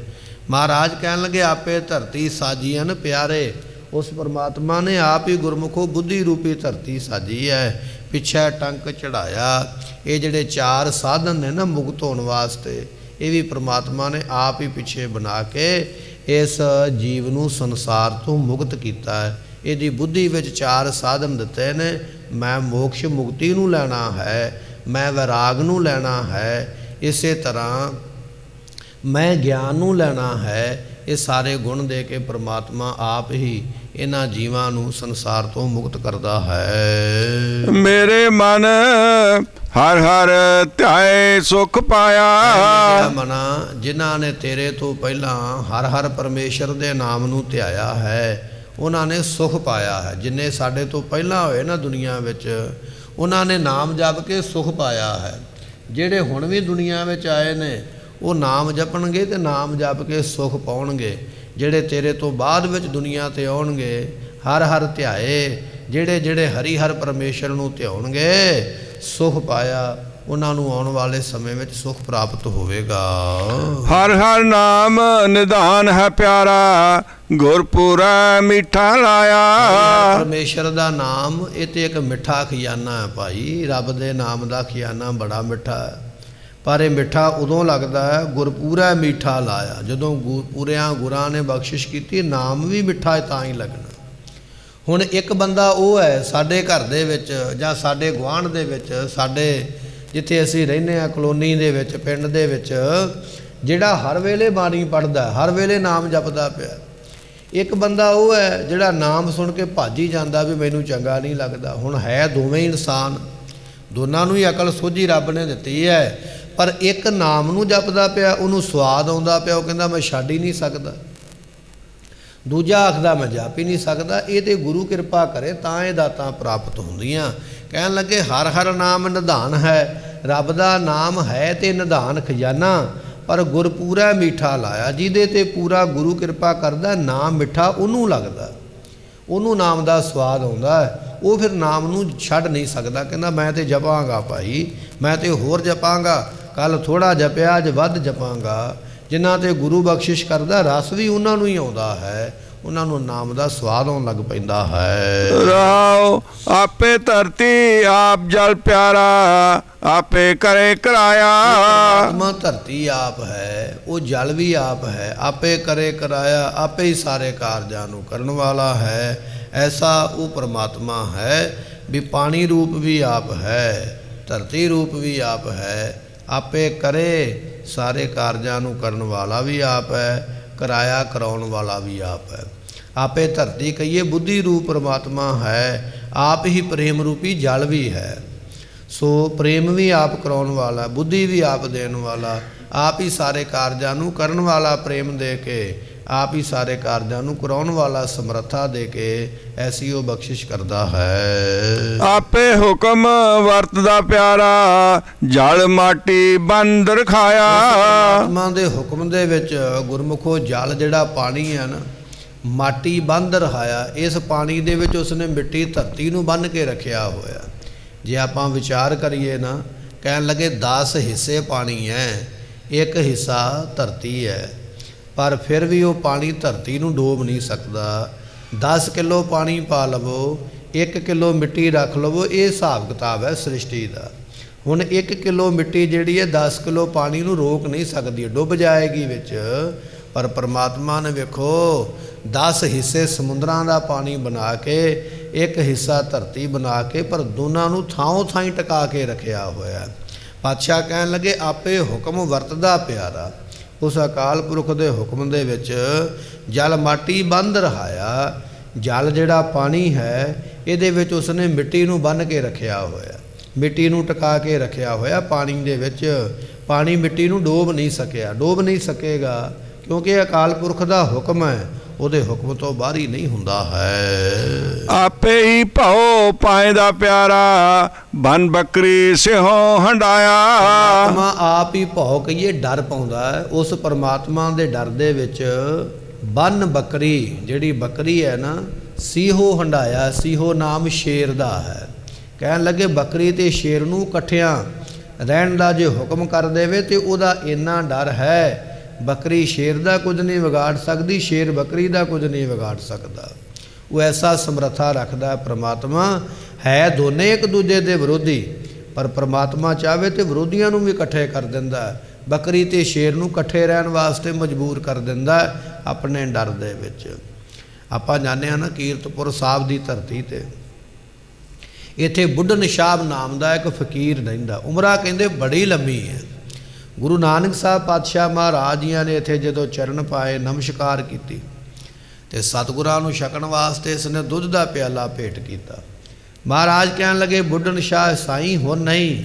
ਮਹਾਰਾਜ ਕਹਿਣ ਲੱਗੇ ਆਪੇ ਧਰਤੀ ਸਾਜੀਅਨ ਪਿਆਰੇ, ਉਸ ਪਰਮਾਤਮਾ ਨੇ ਆਪ ਹੀ ਗੁਰਮੁਖੋ ਬੁੱਧੀ ਰੂਪੀ ਧਰਤੀ ਸਾਜੀ ਹੈ, ਪਿੱਛੇ ਟੰਕ ਚੜਾਇਆ। ਇਹ ਜਿਹੜੇ 4 ਸਾਧਨ ਨੇ ਨਾ ਮੁਕਤ ਹੋਣ ਵਾਸਤੇ, ਇਹ ਵੀ ਪਰਮਾਤਮਾ ਨੇ ਆਪ ਹੀ ਪਿੱਛੇ ਬਣਾ ਕੇ ਇਸ ਜੀਵ ਨੂੰ ਸੰਸਾਰ ਤੋਂ ਮੁਕਤ ਕੀਤਾ ਹੈ। ਇਹਦੀ ਬੁੱਧੀ ਵਿੱਚ 4 ਸਾਧਨ ਦਿੱਤੇ ਨੇ। ਮੈਂ ਮੋਕਸ਼ ਮੁਕਤੀ ਨੂੰ ਲੈਣਾ ਹੈ, ਮੈਂ ਵੈਰਾਗ ਨੂੰ ਲੈਣਾ ਹੈ, ਇਸੇ ਤਰ੍ਹਾਂ ਮੈਂ ਗਿਆਨ ਨੂੰ ਲੈਣਾ ਹੈ। ਇਹ ਸਾਰੇ ਗੁਣ ਦੇ ਕੇ ਪਰਮਾਤਮਾ ਆਪ ਹੀ ਇਹਨਾਂ ਜੀਵਾਂ ਨੂੰ ਸੰਸਾਰ ਤੋਂ ਮੁਕਤ ਕਰਦਾ ਹੈ। ਮੇਰੇ ਮਨ ਹਰ ਹਰ ਧਿਆਏ ਸੁਖ ਪਾਇਆ। ਮਨਾ ਜਿਨ੍ਹਾਂ ਨੇ ਤੇਰੇ ਤੋਂ ਪਹਿਲਾਂ ਹਰ ਹਰ ਪਰਮੇਸ਼ਰ ਦੇ ਨਾਮ ਨੂੰ ਧਿਆਇਆ ਹੈ, ਉਹਨਾਂ ਨੇ ਸੁਖ ਪਾਇਆ ਹੈ। ਜਿੰਨੇ ਸਾਡੇ ਤੋਂ ਪਹਿਲਾਂ ਹੋਏ ਨਾ ਦੁਨੀਆ ਵਿੱਚ, ਉਹਨਾਂ ਨੇ ਨਾਮ ਜਪ ਕੇ ਸੁਖ ਪਾਇਆ ਹੈ। ਜਿਹੜੇ ਹੁਣ ਵੀ ਦੁਨੀਆ ਵਿੱਚ ਆਏ ਨੇ ਉਹ ਨਾਮ ਜਪਣਗੇ ਤੇ ਨਾਮ ਜਪ ਕੇ ਸੁਖ ਪਾਉਣਗੇ। ਜਿਹੜੇ ਤੇਰੇ ਤੋਂ ਬਾਅਦ ਵਿੱਚ ਦੁਨੀਆ ਤੇ ਆਉਣਗੇ, ਹਰ ਹਰ ਧਿਆਏ, ਜਿਹੜੇ ਜਿਹੜੇ ਹਰੀ ਹਰ ਪਰਮੇਸ਼ਰ ਨੂੰ ਧਿਆਉਣਗੇ, ਸੁਖ ਪਾਇਆ, ਉਹਨਾਂ ਨੂੰ ਆਉਣ ਵਾਲੇ ਸਮੇਂ ਵਿੱਚ ਸੁਖ ਪ੍ਰਾਪਤ ਹੋਵੇਗਾ। ਹਰ ਹਰ ਨਾਮ ਨਿਧਾਨ ਹੈ ਪਿਆਰਾ, ਗੁਰਪੁਰਾ ਮਿੱਠਾ ਲਾਇਆ। ਪਰਮੇਸ਼ਰ ਦਾ ਨਾਮ ਇਹ ਤੇ ਇੱਕ ਮਿੱਠਾ ਖਜ਼ਾਨਾ ਹੈ ਭਾਈ। ਰੱਬ ਦੇ ਨਾਮ ਦਾ ਖਜ਼ਾਨਾ ਬੜਾ ਮਿੱਠਾ ਹੈ, ਪਰ ਇਹ ਮਿੱਠਾ ਉਦੋਂ ਲੱਗਦਾ ਹੈ ਗੁਰਪੂਰਾ ਮਿੱਠਾ ਲਾਇਆ, ਜਦੋਂ ਪੂਰਿਆਂ ਗੁਰਾਂ ਨੇ ਬਖਸ਼ਿਸ਼ ਕੀਤੀ। ਨਾਮ ਵੀ ਮਿੱਠਾ ਤਾਂ ਹੀ ਲੱਗਣਾ। ਹੁਣ ਇੱਕ ਬੰਦਾ ਉਹ ਹੈ ਸਾਡੇ ਘਰ ਦੇ ਵਿੱਚ ਜਾਂ ਸਾਡੇ ਗੁਆਂਢ ਦੇ ਵਿੱਚ, ਸਾਡੇ ਜਿੱਥੇ ਅਸੀਂ ਰਹਿੰਦੇ ਹਾਂ ਕਲੋਨੀ ਦੇ ਵਿੱਚ, ਪਿੰਡ ਦੇ ਵਿੱਚ, ਜਿਹੜਾ ਹਰ ਵੇਲੇ ਬਾਣੀ ਪੜ੍ਹਦਾ, ਹਰ ਵੇਲੇ ਨਾਮ ਜਪਦਾ ਪਿਆ। ਇੱਕ ਬੰਦਾ ਉਹ ਹੈ ਜਿਹੜਾ ਨਾਮ ਸੁਣ ਕੇ ਭੱਜ ਹੀ ਜਾਂਦਾ ਵੀ ਮੈਨੂੰ ਚੰਗਾ ਨਹੀਂ ਲੱਗਦਾ। ਹੁਣ ਹੈ ਦੋਵੇਂ ਹੀ ਇਨਸਾਨ, ਦੋਨਾਂ ਨੂੰ ਹੀ ਅਕਲ ਸੋਝੀ ਰੱਬ ਨੇ ਦਿੱਤੀ ਹੈ, ਪਰ ਇੱਕ ਨਾਮ ਨੂੰ ਜਪਦਾ ਪਿਆ, ਉਹਨੂੰ ਸਵਾਦ ਆਉਂਦਾ ਪਿਆ, ਉਹ ਕਹਿੰਦਾ ਮੈਂ ਛੱਡ ਹੀ ਨਹੀਂ ਸਕਦਾ। ਦੂਜਾ ਆਖਦਾ ਮੈਂ ਜਪ ਹੀ ਨਹੀਂ ਸਕਦਾ। ਇਹ ਤੇ ਗੁਰੂ ਕਿਰਪਾ ਕਰੇ ਤਾਂ ਇਹ ਦਾਤਾਂ ਪ੍ਰਾਪਤ ਹੁੰਦੀਆਂ। ਕਹਿਣ ਲੱਗੇ ਹਰ ਹਰ ਨਾਮ ਨਿਧਾਨ ਹੈ। ਰੱਬ ਦਾ ਨਾਮ ਹੈ ਤੇ ਨਿਧਾਨ ਖਜ਼ਾਨਾ, ਪਰ ਗੁਰ ਪੂਰਾ ਮਿੱਠਾ ਲਾਇਆ। ਜਿਹਦੇ ਤੇ ਪੂਰਾ ਗੁਰੂ ਕਿਰਪਾ ਕਰਦਾ, ਨਾਮ ਮਿੱਠਾ ਉਹਨੂੰ ਲੱਗਦਾ, ਉਹਨੂੰ ਨਾਮ ਦਾ ਸਵਾਦ ਆਉਂਦਾ ਹੈ। ਉਹ ਫਿਰ ਨਾਮ ਨੂੰ ਛੱਡ ਨਹੀਂ ਸਕਦਾ। ਕਹਿੰਦਾ ਮੈਂ ਤੇ ਜਪਾਂਗਾ ਭਾਈ, ਮੈਂ ਤੇ ਹੋਰ ਜਪਾਂਗਾ, ਕੱਲ ਥੋੜ੍ਹਾ ਜਪਿਆ ਅੱਜ ਵੱਧ ਜਪਾਂਗਾ। ਜਿਨ੍ਹਾਂ ਤੇ ਗੁਰੂ ਬਖਸ਼ਿਸ਼ ਕਰਦਾ, ਰਸ ਵੀ ਉਹਨਾਂ ਨੂੰ ਹੀ ਆਉਂਦਾ ਹੈ, ਉਹਨਾਂ ਨੂੰ ਨਾਮ ਦਾ ਸਵਾਦ ਆਉਣ ਲੱਗ ਪੈਂਦਾ ਹੈ। ਰਾਉ ਆਪੇ ਧਰਤੀ ਆਪ ਜਲ ਪਿਆਰਾ, ਆਪੇ ਕਰੇ ਕਰਾਇਆ। ਪਰਮਾਤਮਾ ਧਰਤੀ ਆਪ ਹੈ, ਉਹ ਜਲ ਵੀ ਆਪ ਹੈ, ਆਪੇ ਕਰੇ ਕਰਾਇਆ, ਆਪੇ ਹੀ ਸਾਰੇ ਕਾਰਜਾਂ ਨੂੰ ਕਰਨ ਵਾਲਾ ਹੈ। ਐਸਾ ਉਹ ਪਰਮਾਤਮਾ ਹੈ ਵੀ ਪਾਣੀ ਰੂਪ ਵੀ ਆਪ ਹੈ, ਧਰਤੀ ਰੂਪ ਵੀ ਆਪ ਹੈ, ਆਪੇ ਕਰੇ ਸਾਰੇ ਕਾਰਜਾਂ ਨੂੰ ਕਰਨ ਵਾਲਾ ਵੀ ਆਪ ਹੈ, ਕਰਾਇਆ ਕਰਾਉਣ ਵਾਲਾ ਵੀ ਆਪ ਹੈ। ਆਪੇ ਧਰਤੀ ਕਹੀਏ ਬੁੱਧੀ ਰੂਪ ਪਰਮਾਤਮਾ ਹੈ, ਆਪ ਹੀ ਪ੍ਰੇਮ ਰੂਪੀ ਜਲ ਵੀ ਹੈ। ਸੋ ਪ੍ਰੇਮ ਵੀ ਆਪ ਕਰਾਉਣ ਵਾਲਾ, ਬੁੱਧੀ ਵੀ ਆਪ ਦੇਣ ਵਾਲਾ, ਆਪ ਹੀ ਸਾਰੇ ਕਾਰਜਾਂ ਨੂੰ ਕਰਨ ਵਾਲਾ, ਪ੍ਰੇਮ ਦੇ ਕੇ ਆਪ ਹੀ ਸਾਰੇ ਕਾਰਜਾਂ ਨੂੰ ਕਰਾਉਣ ਵਾਲਾ, ਸਮਰੱਥਾ ਦੇ ਕੇ ਐਸੀ ਉਹ ਬਖਸ਼ਿਸ਼ ਕਰਦਾ ਹੈ। ਆਪੇ ਹੁਕਮ ਵਰਤਦਾ ਪਿਆਰਾ, ਜਲ ਮਾਟੀ ਬੰਦਰ ਖਾਇਆ। ਪਰਮਾਤਮਾ ਦੇ ਹੁਕਮ ਦੇ ਵਿੱਚ ਗੁਰਮੁਖੋ ਜਲ ਜਿਹੜਾ ਪਾਣੀ ਹੈ ਨਾ, ਮਾਟੀ ਬੰਦ ਰਹਾਇਆ। ਇਸ ਪਾਣੀ ਦੇ ਵਿੱਚ ਉਸਨੇ ਮਿੱਟੀ ਧਰਤੀ ਨੂੰ ਬੰਨ੍ਹ ਕੇ ਰੱਖਿਆ ਹੋਇਆ। ਜੇ ਆਪਾਂ ਵਿਚਾਰ ਕਰੀਏ ਨਾ, ਕਹਿਣ ਲੱਗੇ 10 ਹਿੱਸੇ ਪਾਣੀ ਹੈ, ਇੱਕ ਹਿੱਸਾ ਧਰਤੀ ਹੈ, ਪਰ ਫਿਰ ਵੀ ਉਹ ਪਾਣੀ ਧਰਤੀ ਨੂੰ ਡੋਬ ਨਹੀਂ ਸਕਦਾ। 10 ਕਿਲੋ ਪਾਣੀ ਪਾ ਲਵੋ, 1 ਕਿਲੋ ਮਿੱਟੀ ਰੱਖ ਲਵੋ, ਇਹ ਹਿਸਾਬ ਕਿਤਾਬ ਹੈ ਸ੍ਰਿਸ਼ਟੀ ਦਾ। ਹੁਣ 1 ਕਿਲੋ ਮਿੱਟੀ ਜਿਹੜੀ ਹੈ 10 ਕਿਲੋ ਪਾਣੀ ਨੂੰ ਰੋਕ ਨਹੀਂ ਸਕਦੀ, ਡੁੱਬ ਜਾਏਗੀ ਵਿੱਚ। ਪਰ ਪਰਮਾਤਮਾ ਨੇ ਵੇਖੋ 10 ਹਿੱਸੇ ਸਮੁੰਦਰਾਂ ਦਾ ਪਾਣੀ ਬਣਾ ਕੇ, 1 ਹਿੱਸਾ ਧਰਤੀ ਬਣਾ ਕੇ, ਪਰ ਦੋਨਾਂ ਨੂੰ ਥਾਂ ਥਾਈਂ ਟਿਕਾ ਕੇ ਰੱਖਿਆ ਹੋਇਆ। ਪਾਤਸ਼ਾਹ ਕਹਿਣ ਲੱਗੇ ਆਪੇ ਹੁਕਮ ਵਰਤਦਾ ਪਿਆਰਾ। ਉਸ ਅਕਾਲ ਪੁਰਖ ਦੇ ਹੁਕਮ ਦੇ ਵਿੱਚ ਜਲ ਮਾਟੀ ਬੰਦ ਰਹਾਇਆ। ਜਲ ਜਿਹੜਾ ਪਾਣੀ ਹੈ ਇਹਦੇ ਵਿੱਚ ਉਸਨੇ ਮਿੱਟੀ ਨੂੰ ਬੰਨ੍ਹ ਕੇ ਰੱਖਿਆ ਹੋਇਆ, ਮਿੱਟੀ ਨੂੰ ਟਿਕਾ ਕੇ ਰੱਖਿਆ ਹੋਇਆ ਪਾਣੀ ਦੇ ਵਿੱਚ। ਪਾਣੀ ਮਿੱਟੀ ਨੂੰ ਡੋਬ ਨਹੀਂ ਸਕਿਆ, ਡੋਬ ਨਹੀਂ ਸਕੇਗਾ, ਕਿਉਂਕਿ ਅਕਾਲ ਪੁਰਖ ਦਾ ਹੁਕਮ ਹੈ, ਉਹਦੇ ਹੁਕਮ ਤੋਂ ਬਾਹਰ ਹੀ ਨਹੀਂ ਹੁੰਦਾ ਹੈ। ਆਪੇ ਹੀ ਭਉ ਪਾਇਦਾ ਪਿਆਰਾ, ਬਨ ਬੱਕਰੀ ਸਿਹੋਂ ਹੰਡਾਇਆ। ਪਰਮਾਤਮਾ ਆਪ ਹੀ ਭਉ ਕਹੀਏ ਡਰ ਪਾਉਂਦਾ ਹੈ। ਉਸ ਪਰਮਾਤਮਾ ਦੇ ਡਰ ਦੇ ਵਿੱਚ ਬਨ ਬੱਕਰੀ, ਜਿਹੜੀ ਬੱਕਰੀ ਹੈ ਨਾ, ਸੀਹੋ ਹੰਡਾਇਆ। ਸੀਹੋ ਨਾਮ ਸ਼ੇਰ ਦਾ ਹੈ। ਕਹਿਣ ਲੱਗੇ ਬੱਕਰੀ ਤੇ ਸ਼ੇਰ ਨੂੰ ਇਕੱਠਿਆਂ ਰਹਿਣ ਦਾ ਜੇ ਹੁਕਮ ਕਰ ਦੇਵੇ ਤੇ ਉਹਦਾ ਇੰਨਾ ਡਰ ਹੈ, ਬੱਕਰੀ ਸ਼ੇਰ ਦਾ ਕੁਝ ਨਹੀਂ ਵਿਗਾੜ ਸਕਦੀ, ਸ਼ੇਰ ਬੱਕਰੀ ਦਾ ਕੁਝ ਨਹੀਂ ਵਿਗਾੜ ਸਕਦਾ। ਉਹ ਐਸਾ ਸਮਰੱਥਾ ਰੱਖਦਾ ਪ੍ਰਮਾਤਮਾ। ਹੈ ਦੋਨੇ ਇੱਕ ਦੂਜੇ ਦੇ ਵਿਰੋਧੀ, ਪਰ ਪ੍ਰਮਾਤਮਾ ਚਾਹਵੇ ਤੇ ਵਿਰੋਧੀਆਂ ਨੂੰ ਵੀ ਇਕੱਠੇ ਕਰ ਦਿੰਦਾ। ਬੱਕਰੀ ਤੇ ਸ਼ੇਰ ਨੂੰ ਇਕੱਠੇ ਰਹਿਣ ਵਾਸਤੇ ਮਜਬੂਰ ਕਰ ਦਿੰਦਾ ਆਪਣੇ ਡਰ ਦੇ ਵਿੱਚ। ਆਪਾਂ ਜਾਣਦੇ ਹਾਂ ਨਾ ਕੀਰਤਪੁਰ ਸਾਹਿਬ ਦੀ ਧਰਤੀ ਤੇ ਇੱਥੇ ਬੁੱਢਨ ਸ਼ਾਹ ਨਾਮ ਦਾ ਇੱਕ ਫਕੀਰ ਰਹਿੰਦਾ। ਉਮਰਾਂ ਕਹਿੰਦੇ ਬੜੀ ਲੰਮੀ ਹੈ। ਗੁਰੂ ਨਾਨਕ ਸਾਹਿਬ ਪਾਤਸ਼ਾਹ ਮਹਾਰਾਜ ਜੀਆਂ ਨੇ ਇੱਥੇ ਜਦੋਂ ਚਰਨ ਪਾਏ, ਨਮਸਕਾਰ ਕੀਤੀ ਤੇ ਸਤਿਗੁਰਾਂ ਨੂੰ ਛਕਣ ਵਾਸਤੇ ਇਸਨੇ ਦੁੱਧ ਦਾ ਪਿਆਲਾ ਭੇਟ ਕੀਤਾ। ਮਹਾਰਾਜ ਕਹਿਣ ਲੱਗੇ ਬੁੱਢਨ ਸ਼ਾਹ ਸਾਈਂ ਹੁਣ ਨਹੀਂ,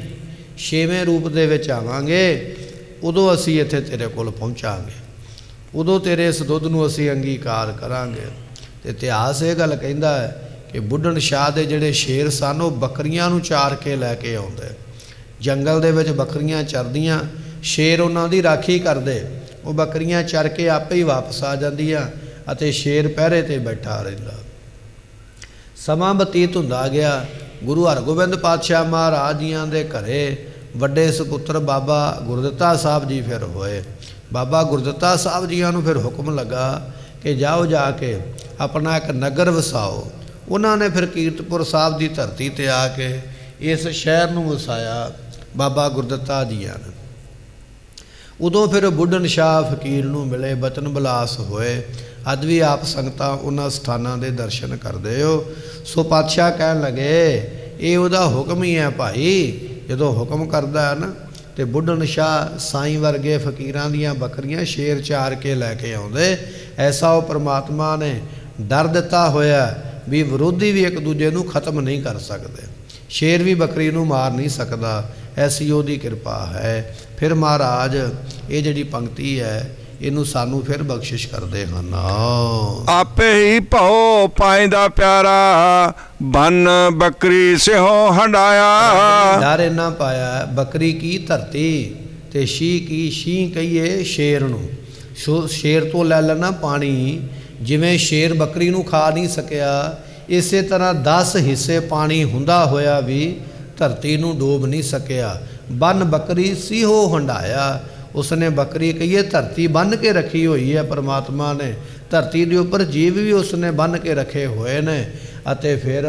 6ਵੇਂ ਰੂਪ ਦੇ ਵਿੱਚ ਆਵਾਂਗੇ, ਉਦੋਂ ਅਸੀਂ ਇੱਥੇ ਤੇਰੇ ਕੋਲ ਪਹੁੰਚਾਂਗੇ, ਉਦੋਂ ਤੇਰੇ ਇਸ ਦੁੱਧ ਨੂੰ ਅਸੀਂ ਅੰਗੀਕਾਰ ਕਰਾਂਗੇ। ਤੇ ਇਤਿਹਾਸ ਇਹ ਗੱਲ ਕਹਿੰਦਾ ਹੈ ਕਿ ਬੁੱਢਨ ਸ਼ਾਹ ਦੇ ਜਿਹੜੇ ਸ਼ੇਰ ਸਨ ਉਹ ਬੱਕਰੀਆਂ ਨੂੰ ਚਾਰ ਕੇ ਲੈ ਕੇ ਆਉਂਦੇ। ਜੰਗਲ ਦੇ ਵਿੱਚ ਬੱਕਰੀਆਂ ਚਰਦੀਆਂ, ਸ਼ੇਰ ਉਹਨਾਂ ਦੀ ਰਾਖੀ ਕਰਦੇ। ਉਹ ਬੱਕਰੀਆਂ ਚਰ ਕੇ ਆਪੇ ਹੀ ਵਾਪਸ ਆ ਜਾਂਦੀਆਂ ਅਤੇ ਸ਼ੇਰ ਪਹਿਰੇ 'ਤੇ ਬੈਠਾ ਰਹਿੰਦਾ। ਸਮਾਂ ਬਤੀਤ ਹੁੰਦਾ ਗਿਆ। ਗੁਰੂ ਹਰਗੋਬਿੰਦ ਪਾਤਸ਼ਾਹ ਮਹਾਰਾਜ ਜੀਆਂ ਦੇ ਘਰੇ ਵੱਡੇ ਸਪੁੱਤਰ ਬਾਬਾ ਗੁਰਦਿੱਤਾ ਸਾਹਿਬ ਜੀ ਫਿਰ ਹੋਏ। ਬਾਬਾ ਗੁਰਦਿੱਤਾ ਸਾਹਿਬ ਜੀਆਂ ਨੂੰ ਫਿਰ ਹੁਕਮ ਲੱਗਾ ਕਿ ਜਾਓ ਜਾ ਕੇ ਆਪਣਾ ਇੱਕ ਨਗਰ ਵਸਾਓ। ਉਹਨਾਂ ਨੇ ਫਿਰ ਕੀਰਤਪੁਰ ਸਾਹਿਬ ਦੀ ਧਰਤੀ 'ਤੇ ਆ ਕੇ ਇਸ ਸ਼ਹਿਰ ਨੂੰ ਵਸਾਇਆ ਬਾਬਾ ਗੁਰਦਿੱਤਾ ਜੀਆਂ ਨੇ। ਉਦੋਂ ਫਿਰ ਬੁੱਢਨ ਸ਼ਾਹ ਫਕੀਰ ਨੂੰ ਮਿਲੇ, ਬਚਨ ਬਿਲਾਸ ਹੋਏ। ਅੱਜ ਵੀ ਆਪ ਸੰਗਤਾਂ ਉਹਨਾਂ ਸਥਾਨਾਂ ਦੇ ਦਰਸ਼ਨ ਕਰਦੇ ਹੋ। ਸੋ ਪਾਤਸ਼ਾਹ ਕਹਿਣ ਲੱਗੇ ਇਹ ਉਹਦਾ ਹੁਕਮ ਹੀ ਹੈ ਭਾਈ। ਜਦੋਂ ਹੁਕਮ ਕਰਦਾ ਹੈ ਨਾ ਤੇ ਬੁੱਢਨ ਸ਼ਾਹ ਸਾਈਂ ਵਰਗੇ ਫਕੀਰਾਂ ਦੀਆਂ ਬੱਕਰੀਆਂ ਸ਼ੇਰ ਚਾਰ ਕੇ ਲੈ ਕੇ ਆਉਂਦੇ। ਐਸਾ ਉਹ ਪਰਮਾਤਮਾ ਨੇ ਡਰ ਦਿੱਤਾ ਹੋਇਆ ਵੀ ਵਿਰੋਧੀ ਵੀ ਇੱਕ ਦੂਜੇ ਨੂੰ ਖਤਮ ਨਹੀਂ ਕਰ ਸਕਦੇ, ਸ਼ੇਰ ਵੀ ਬੱਕਰੀ ਨੂੰ ਮਾਰ ਨਹੀਂ ਸਕਦਾ। ਐਸੀ ਉਹਦੀ ਕਿਰਪਾ ਹੈ। ਫਿਰ ਮਹਾਰਾਜ ਇਹ ਜਿਹੜੀ ਪੰਕਤੀ ਹੈ ਇਹਨੂੰ ਸਾਨੂੰ ਫਿਰ ਬਖਸ਼ਿਸ਼ ਕਰਦੇ ਹਨ। ਆਪੇ ਹੀ ਭਉ ਪਾਇਦਾ ਪਿਆਰਾ, ਬਨ ਬੱਕਰੀ ਸਿਹੋਂ ਹੰਡਾਇਆ। ਡਰ ਇੰਨਾ ਪਾਇਆ, ਬੱਕਰੀ ਕੀ ਧਰਤੀ ਤੇ ਸ਼ੀਂ ਕੀ, ਸ਼ੀਂ ਕਹੀਏ ਸ਼ੇਰ ਨੂੰ। ਸ਼ੇਰ ਤੋਂ ਲੈ ਲੈਣਾ ਪਾਣੀ। ਜਿਵੇਂ ਸ਼ੇਰ ਬੱਕਰੀ ਨੂੰ ਖਾ ਨਹੀਂ ਸਕਿਆ, ਇਸੇ ਤਰ੍ਹਾਂ 10 ਹਿੱਸੇ ਪਾਣੀ ਹੁੰਦਾ ਹੋਇਆ ਵੀ ਧਰਤੀ ਨੂੰ ਡੋਬ ਨਹੀਂ ਸਕਿਆ। ਬੰਨ ਬੱਕਰੀ ਸੀਹੋ ਹੰਡਾਇਆ। ਉਸਨੇ ਬੱਕਰੀ ਕਹੀਏ ਧਰਤੀ ਬੰਨ੍ਹ ਕੇ ਰੱਖੀ ਹੋਈ ਹੈ ਪਰਮਾਤਮਾ ਨੇ। ਧਰਤੀ ਦੇ ਉੱਪਰ ਜੀਵ ਵੀ ਉਸਨੇ ਬੰਨ੍ਹ ਕੇ ਰੱਖੇ ਹੋਏ ਨੇ। ਅਤੇ ਫਿਰ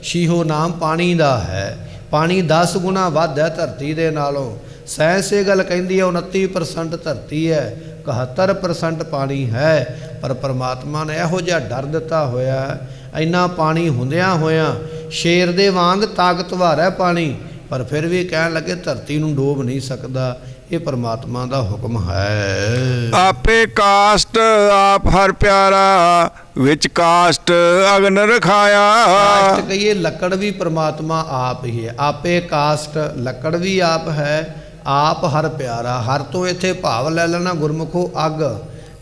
ਸ਼ੀਹੋ ਨਾਮ ਪਾਣੀ ਦਾ ਹੈ। ਪਾਣੀ 10 ਗੁਣਾ ਵੱਧ ਹੈ ਧਰਤੀ ਦੇ ਨਾਲੋਂ। ਸਾਇੰਸ ਇਹ ਗੱਲ ਕਹਿੰਦੀ ਹੈ 29% ਧਰਤੀ ਹੈ, 71% ਪਾਣੀ ਹੈ। ਪਰ ਪਰਮਾਤਮਾ ਨੇ ਇਹੋ ਜਿਹਾ ਡਰ ਦਿੱਤਾ ਹੋਇਆ, ਇੰਨਾ ਪਾਣੀ ਹੁੰਦਿਆਂ ਹੋਇਆਂ ਸ਼ੇਰ ਦੇ ਵਾਂਗ ਤਾਕਤਵਰ ਹੈ ਪਾਣੀ, ਪਰ ਫਿਰ ਵੀ ਕਹਿਣ ਲੱਗੇ ਧਰਤੀ ਨੂੰ ਡੋਬ ਨਹੀਂ ਸਕਦਾ। ਇਹ ਪਰਮਾਤਮਾ ਦਾ ਹੁਕਮ ਹੈ। ਆਪੇ ਕਾਸ਼ਟ ਆਪ ਹਰ ਪਿਆਰਾ, ਵਿੱਚ ਕਾਸ਼ਟ ਅਗਨ ਰਖਾਇਆ। ਕਾਸ਼ਟ ਕਹੀਏ ਲੱਕੜ ਵੀ ਪਰਮਾਤਮਾ ਆਪ ਹੀ ਹੈ। ਆਪੇ ਕਾਸ਼ਟ, ਲੱਕੜ ਵੀ ਆਪ ਹੈ, ਆਪ ਹਰ ਪਿਆਰਾ। ਹਰ ਤੋਂ ਇੱਥੇ ਭਾਵ ਲੈ ਲੈਣਾ ਗੁਰਮੁਖੋ ਅੱਗ।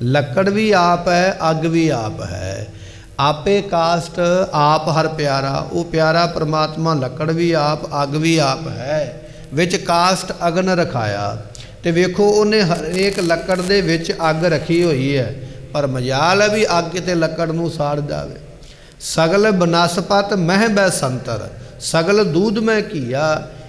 ਲੱਕੜ ਵੀ ਆਪ ਹੈ, ਅੱਗ ਵੀ ਆਪ ਹੈ। ਆਪੇ ਕਾਸ਼ਟ ਆਪ ਹਰ ਪਿਆਰਾ। ਉਹ ਪਿਆਰਾ ਪਰਮਾਤਮਾ ਲੱਕੜ ਵੀ ਆਪ, ਅੱਗ ਵੀ ਆਪ ਹੈ। ਵਿੱਚ ਕਾਸ਼ਟ ਅਗਨ ਰਖਾਇਆ। ਤੇ ਵੇਖੋ ਉਹਨੇ ਹਰੇਕ ਲੱਕੜ ਦੇ ਵਿੱਚ ਅੱਗ ਰੱਖੀ ਹੋਈ ਹੈ, ਪਰ ਮਜਾਲ ਹੈ ਵੀ ਅੱਗ ਕਿਤੇ ਲੱਕੜ ਨੂੰ ਸਾੜ ਜਾਵੇ। ਸਗਲ ਬਨਸਪਤ ਮਹਿ ਬੈ ਸੰਤਰ, ਸਗਲ ਦੂਧ ਮੈਂ ਘੀਆ।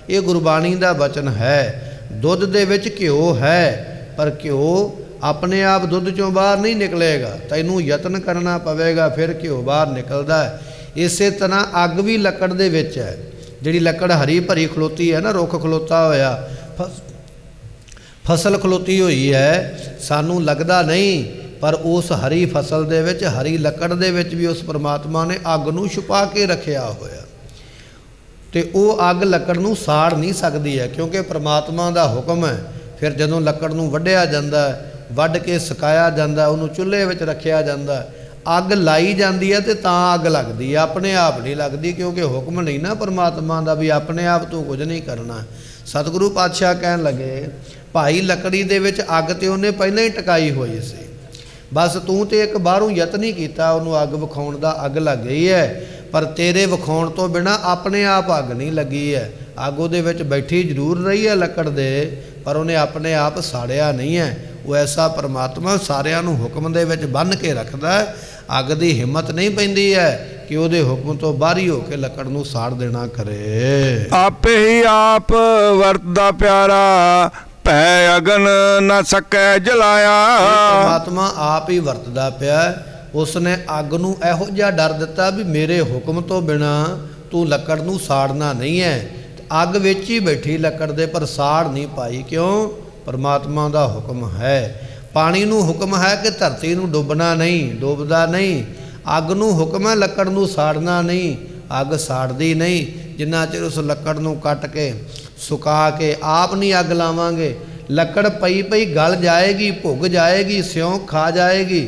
ਇਹ ਗੁਰਬਾਣੀ ਦਾ ਬਚਨ ਹੈ। ਦੁੱਧ ਦੇ ਵਿੱਚ ਘਿਓ ਹੈ, ਪਰ ਘਿਓ ਆਪਣੇ ਆਪ ਦੁੱਧ ਚੋਂ ਬਾਹਰ ਨਹੀਂ ਨਿਕਲੇਗਾ, ਤੈਨੂੰ ਯਤਨ ਕਰਨਾ ਪਵੇਗਾ, ਫਿਰ ਘਿਓ ਬਾਹਰ ਨਿਕਲਦਾ ਹੈ। ਇਸੇ ਤਰ੍ਹਾਂ ਅੱਗ ਵੀ ਲੱਕੜ ਦੇ ਵਿੱਚ ਹੈ। ਜਿਹੜੀ ਲੱਕੜ ਹਰੀ ਭਰੀ ਖਲੋਤੀ ਹੈ ਨਾ, ਰੁੱਖ ਖਲੋਤਾ ਹੋਇਆ, ਫਸਲ ਖਲੋਤੀ ਹੋਈ ਹੈ, ਸਾਨੂੰ ਲੱਗਦਾ ਨਹੀਂ, ਪਰ ਉਸ ਹਰੀ ਫਸਲ ਦੇ ਵਿੱਚ, ਹਰੀ ਲੱਕੜ ਦੇ ਵਿੱਚ ਵੀ ਉਸ ਪਰਮਾਤਮਾ ਨੇ ਅੱਗ ਨੂੰ ਛੁਪਾ ਕੇ ਰੱਖਿਆ ਹੋਇਆ, ਤੇ ਉਹ ਅੱਗ ਲੱਕੜ ਨੂੰ ਸਾੜ ਨਹੀਂ ਸਕਦੀ ਹੈ, ਕਿਉਂਕਿ ਪਰਮਾਤਮਾ ਦਾ ਹੁਕਮ ਹੈ। ਫਿਰ ਜਦੋਂ ਲੱਕੜ ਨੂੰ ਵੱਢਿਆ ਜਾਂਦਾ, ਵੱਢ ਕੇ ਸੁਕਾਇਆ ਜਾਂਦਾ, ਉਹਨੂੰ ਚੁੱਲ੍ਹੇ ਵਿੱਚ ਰੱਖਿਆ ਜਾਂਦਾ, ਅੱਗ ਲਾਈ ਜਾਂਦੀ ਹੈ ਤੇ ਤਾਂ ਅੱਗ ਲੱਗਦੀ ਹੈ, ਆਪਣੇ ਆਪ ਨਹੀਂ ਲੱਗਦੀ, ਕਿਉਂਕਿ ਹੁਕਮ ਨਹੀਂ ਨਾ ਪਰਮਾਤਮਾ ਦਾ ਵੀ ਆਪਣੇ ਆਪ ਤੋਂ ਕੁਝ ਨਹੀਂ ਕਰਨਾ। ਸਤਿਗੁਰੂ ਪਾਤਸ਼ਾਹ ਕਹਿਣ ਲੱਗੇ, ਭਾਈ ਲੱਕੜੀ ਦੇ ਵਿੱਚ ਅੱਗ ਤੇ ਉਹਨੇ ਪਹਿਲਾਂ ਹੀ ਟਿਕਾਈ ਹੋਈ ਸੀ, ਬਸ ਤੂੰ ਤੇ ਇੱਕ ਬਾਹਰੋਂ ਯਤਨ ਹੀ ਕੀਤਾ ਉਹਨੂੰ ਅੱਗ ਵਿਖਾਉਣ ਦਾ, ਅੱਗ ਲੱਗ ਗਈ ਹੈ, ਪਰ ਤੇਰੇ ਵਿਖਾਉਣ ਤੋਂ ਬਿਨਾਂ ਆਪਣੇ ਆਪ ਅੱਗ ਨਹੀਂ ਲੱਗੀ ਹੈ। ਅੱਗ ਉਹਦੇ ਵਿੱਚ ਬੈਠੀ ਜ਼ਰੂਰ ਰਹੀ ਹੈ ਲੱਕੜ ਦੇ, ਪਰ ਉਹਨੇ ਆਪਣੇ ਆਪ ਸਾੜਿਆ ਨਹੀਂ ਹੈ। ਉਹ ਐਸਾ ਪਰਮਾਤਮਾ ਸਾਰਿਆਂ ਨੂੰ ਹੁਕਮ ਦੇ ਵਿੱਚ ਬੰਨ੍ਹ ਕੇ ਰੱਖਦਾ, ਅੱਗ ਦੀ ਹਿੰਮਤ ਨਹੀਂ ਪੈਂਦੀ ਹੈ ਕਿ ਉਹਦੇ ਹੁਕਮ ਤੋਂ ਬਾਹਰੀ ਹੋ ਕੇ ਲੱਕੜ ਨੂੰ ਸਾੜ ਦੇਣਾ ਕਰੇ। ਆਪੇ ਹੀ ਆਪ ਵਰਤਦਾ ਪਿਆਰਾ, ਭੈ ਅਗਨ ਨਾ ਸਕੈ ਜਲਾਇਆ। ਪਰਮਾਤਮਾ ਆਪ ਹੀ ਵਰਤਦਾ ਪਿਆ, ਉਸਨੇ ਅੱਗ ਨੂੰ ਇਹੋ ਜਿਹਾ ਡਰ ਦਿੱਤਾ ਵੀ ਮੇਰੇ ਹੁਕਮ ਤੋਂ ਬਿਨਾ ਤੂੰ ਲੱਕੜ ਨੂੰ ਸਾੜਨਾ ਨਹੀਂ ਹੈ। ਅੱਗ ਵਿੱਚ ਹੀ ਬੈਠੀ ਲੱਕੜ ਦੇ, ਪਰ ਸਾੜ ਨਹੀਂ ਪਾਈ, ਕਿਉਂ? ਪਰਮਾਤਮਾ ਦਾ ਹੁਕਮ ਹੈ। ਪਾਣੀ ਨੂੰ ਹੁਕਮ ਹੈ ਕਿ ਧਰਤੀ ਨੂੰ ਡੁੱਬਣਾ ਨਹੀਂ, ਡੁੱਬਦਾ ਨਹੀਂ। ਅੱਗ ਨੂੰ ਹੁਕਮ ਹੈ ਲੱਕੜ ਨੂੰ ਸਾੜਨਾ ਨਹੀਂ, ਅੱਗ ਸਾੜਦੀ ਨਹੀਂ। ਜਿੰਨਾ ਚਿਰ ਉਸ ਲੱਕੜ ਨੂੰ ਕੱਟ ਕੇ ਸੁਕਾ ਕੇ ਆਪ ਨਹੀਂ ਅੱਗ ਲਾਵਾਂਗੇ, ਲੱਕੜ ਪਈ ਪਈ ਗਲ ਜਾਏਗੀ, ਭੁੱਗ ਜਾਏਗੀ, ਸਿਉਂਕ ਖਾ ਜਾਏਗੀ,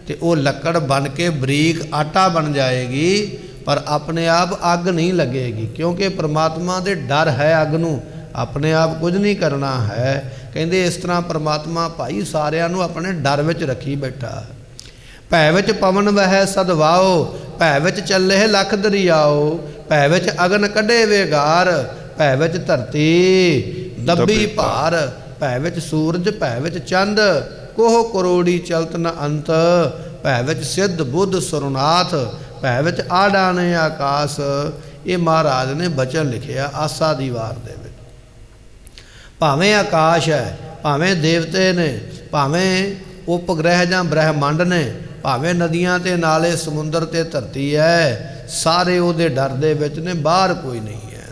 ਤੇ ਉਹ ਲੱਕੜ ਬਣ ਕੇ ਬਰੀਕ ਆਟਾ ਬਣ ਜਾਏਗੀ, ਪਰ ਆਪਣੇ ਆਪ ਅੱਗ ਨਹੀਂ ਲੱਗੇਗੀ, ਕਿਉਂਕਿ ਪਰਮਾਤਮਾ ਦੇ ਡਰ ਹੈ ਅੱਗ ਨੂੰ, ਆਪਣੇ ਆਪ ਕੁਝ ਨਹੀਂ ਕਰਨਾ ਹੈ। ਕਹਿੰਦੇ ਇਸ ਤਰ੍ਹਾਂ ਪਰਮਾਤਮਾ ਭਾਈ ਸਾਰਿਆਂ ਨੂੰ ਆਪਣੇ ਡਰ ਵਿੱਚ ਰੱਖੀ ਬੈਠਾ। ਭੈ ਵਿੱਚ ਪਵਨ ਵਹਿ ਸਦਵਾਓ, ਭੈ ਵਿੱਚ ਚੱਲੇ ਲੱਖ ਦਰਿਆਓ, ਭੈ ਵਿੱਚ ਅਗਨ ਕੱਢੇ ਵੇਗਾਰ, ਭੈ ਵਿੱਚ ਧਰਤੀ ਦੱਬੀ ਭਾਰ, ਭੈ ਵਿੱਚ ਸੂਰਜ, ਭੈ ਵਿੱਚ ਚੰਦ, ਕੋਹ ਕਰੋੜੀ ਚਲਤ ਨ ਅੰਤ, ਭੈ ਵਿੱਚ ਸਿੱਧ ਬੁੱਧ ਸੁਰਨਾਥ, ਭੈ ਵਿੱਚ ਆਡਾਣੇ ਆਕਾਸ਼। ਇਹ ਮਹਾਰਾਜ ਨੇ ਬਚਨ ਲਿਖਿਆ ਆਸਾ ਦੀ ਵਾਰ ਦੇ ਵਿੱਚ। ਭਾਵੇਂ ਆਕਾਸ਼ ਹੈ, ਭਾਵੇਂ ਦੇਵਤੇ ਨੇ, ਭਾਵੇਂ ਉਪਗ੍ਰਹਿ ਜਾਂ ਬ੍ਰਹਿਮੰਡ ਨੇ, ਭਾਵੇਂ ਨਦੀਆਂ ਤੇ ਨਾਲੇ, ਸਮੁੰਦਰ ਤੇ ਧਰਤੀ ਹੈ, ਸਾਰੇ ਉਹਦੇ ਡਰ ਦੇ ਵਿੱਚ ਨੇ, ਬਾਹਰ ਕੋਈ ਨਹੀਂ ਹੈ।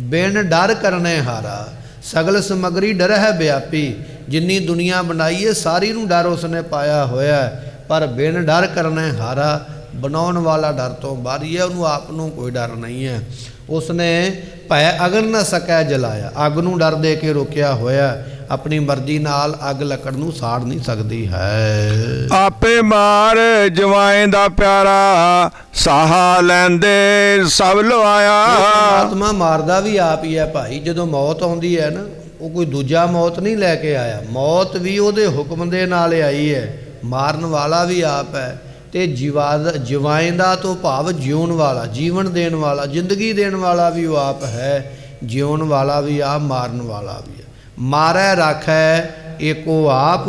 ਬਿਨ ਡਰ ਕਰਨੇ ਹਾਰਾ, ਸਗਲ ਸਮਗਰੀ ਡਰ ਹੈ ਵਿਆਪੀ। ਜਿੰਨੀ ਦੁਨੀਆ ਬਣਾਈ ਹੈ ਸਾਰੀ ਨੂੰ ਡਰ ਉਸਨੇ ਪਾਇਆ ਹੋਇਆ, ਪਰ ਬਿਨ ਡਰ ਕਰਨੇ ਹਾਰਾ, ਬਣਾਉਣ ਵਾਲਾ ਡਰ ਤੋਂ ਬਾਹਰੀ ਹੈ, ਉਹਨੂੰ ਆਪ ਨੂੰ ਕੋਈ ਡਰ ਨਹੀਂ ਹੈ। ਉਸਨੇ ਭੈ ਅਗਨ ਨਾ ਸਕੈ ਜਲਾਇਆ, ਅੱਗ ਨੂੰ ਡਰ ਦੇ ਕੇ ਰੋਕਿਆ ਹੋਇਆ। ਆਪਣੀ ਮਰਜ਼ੀ ਨਾਲ ਅੱਗ ਲੱਕੜ ਨੂੰ ਸਾੜ ਨਹੀਂ ਸਕਦੀ ਹੈ। ਆਪੇ ਮਾਰ ਜਵਾਏ ਦਾ ਪਿਆਰਾ, ਸਾਹਾ ਲੈਂਦੇ ਸਭ ਲਵਾਇਆ। ਪਰਮਾਤਮਾ ਮਾਰਦਾ ਵੀ ਆਪ ਹੀ ਹੈ ਭਾਈ। ਜਦੋਂ ਮੌਤ ਆਉਂਦੀ ਹੈ ਨਾ, ਉਹ ਕੋਈ ਦੂਜਾ ਮੌਤ ਨਹੀਂ ਲੈ ਕੇ ਆਇਆ, ਮੌਤ ਵੀ ਉਹਦੇ ਹੁਕਮ ਦੇ ਨਾਲ ਆਈ ਹੈ। ਮਾਰਨ ਵਾਲਾ ਵੀ ਆਪ ਹੈ, ਤੇ ਜਿਵਾਇੰਦਾ ਤੋਂ ਭਾਵ ਜਿਉਣ ਵਾਲਾ, ਜੀਵਨ ਦੇਣ ਵਾਲਾ, ਜ਼ਿੰਦਗੀ ਦੇਣ ਵਾਲਾ ਵੀ ਉਹ ਆਪ ਹੈ। ਜਿਉਣ ਵਾਲਾ ਵੀ ਆਪ, ਮਾਰਨ ਵਾਲਾ ਵੀ ਹੈ। ਮਾਰੈ ਰਾਖੈ ਏਕੋ ਆਪ,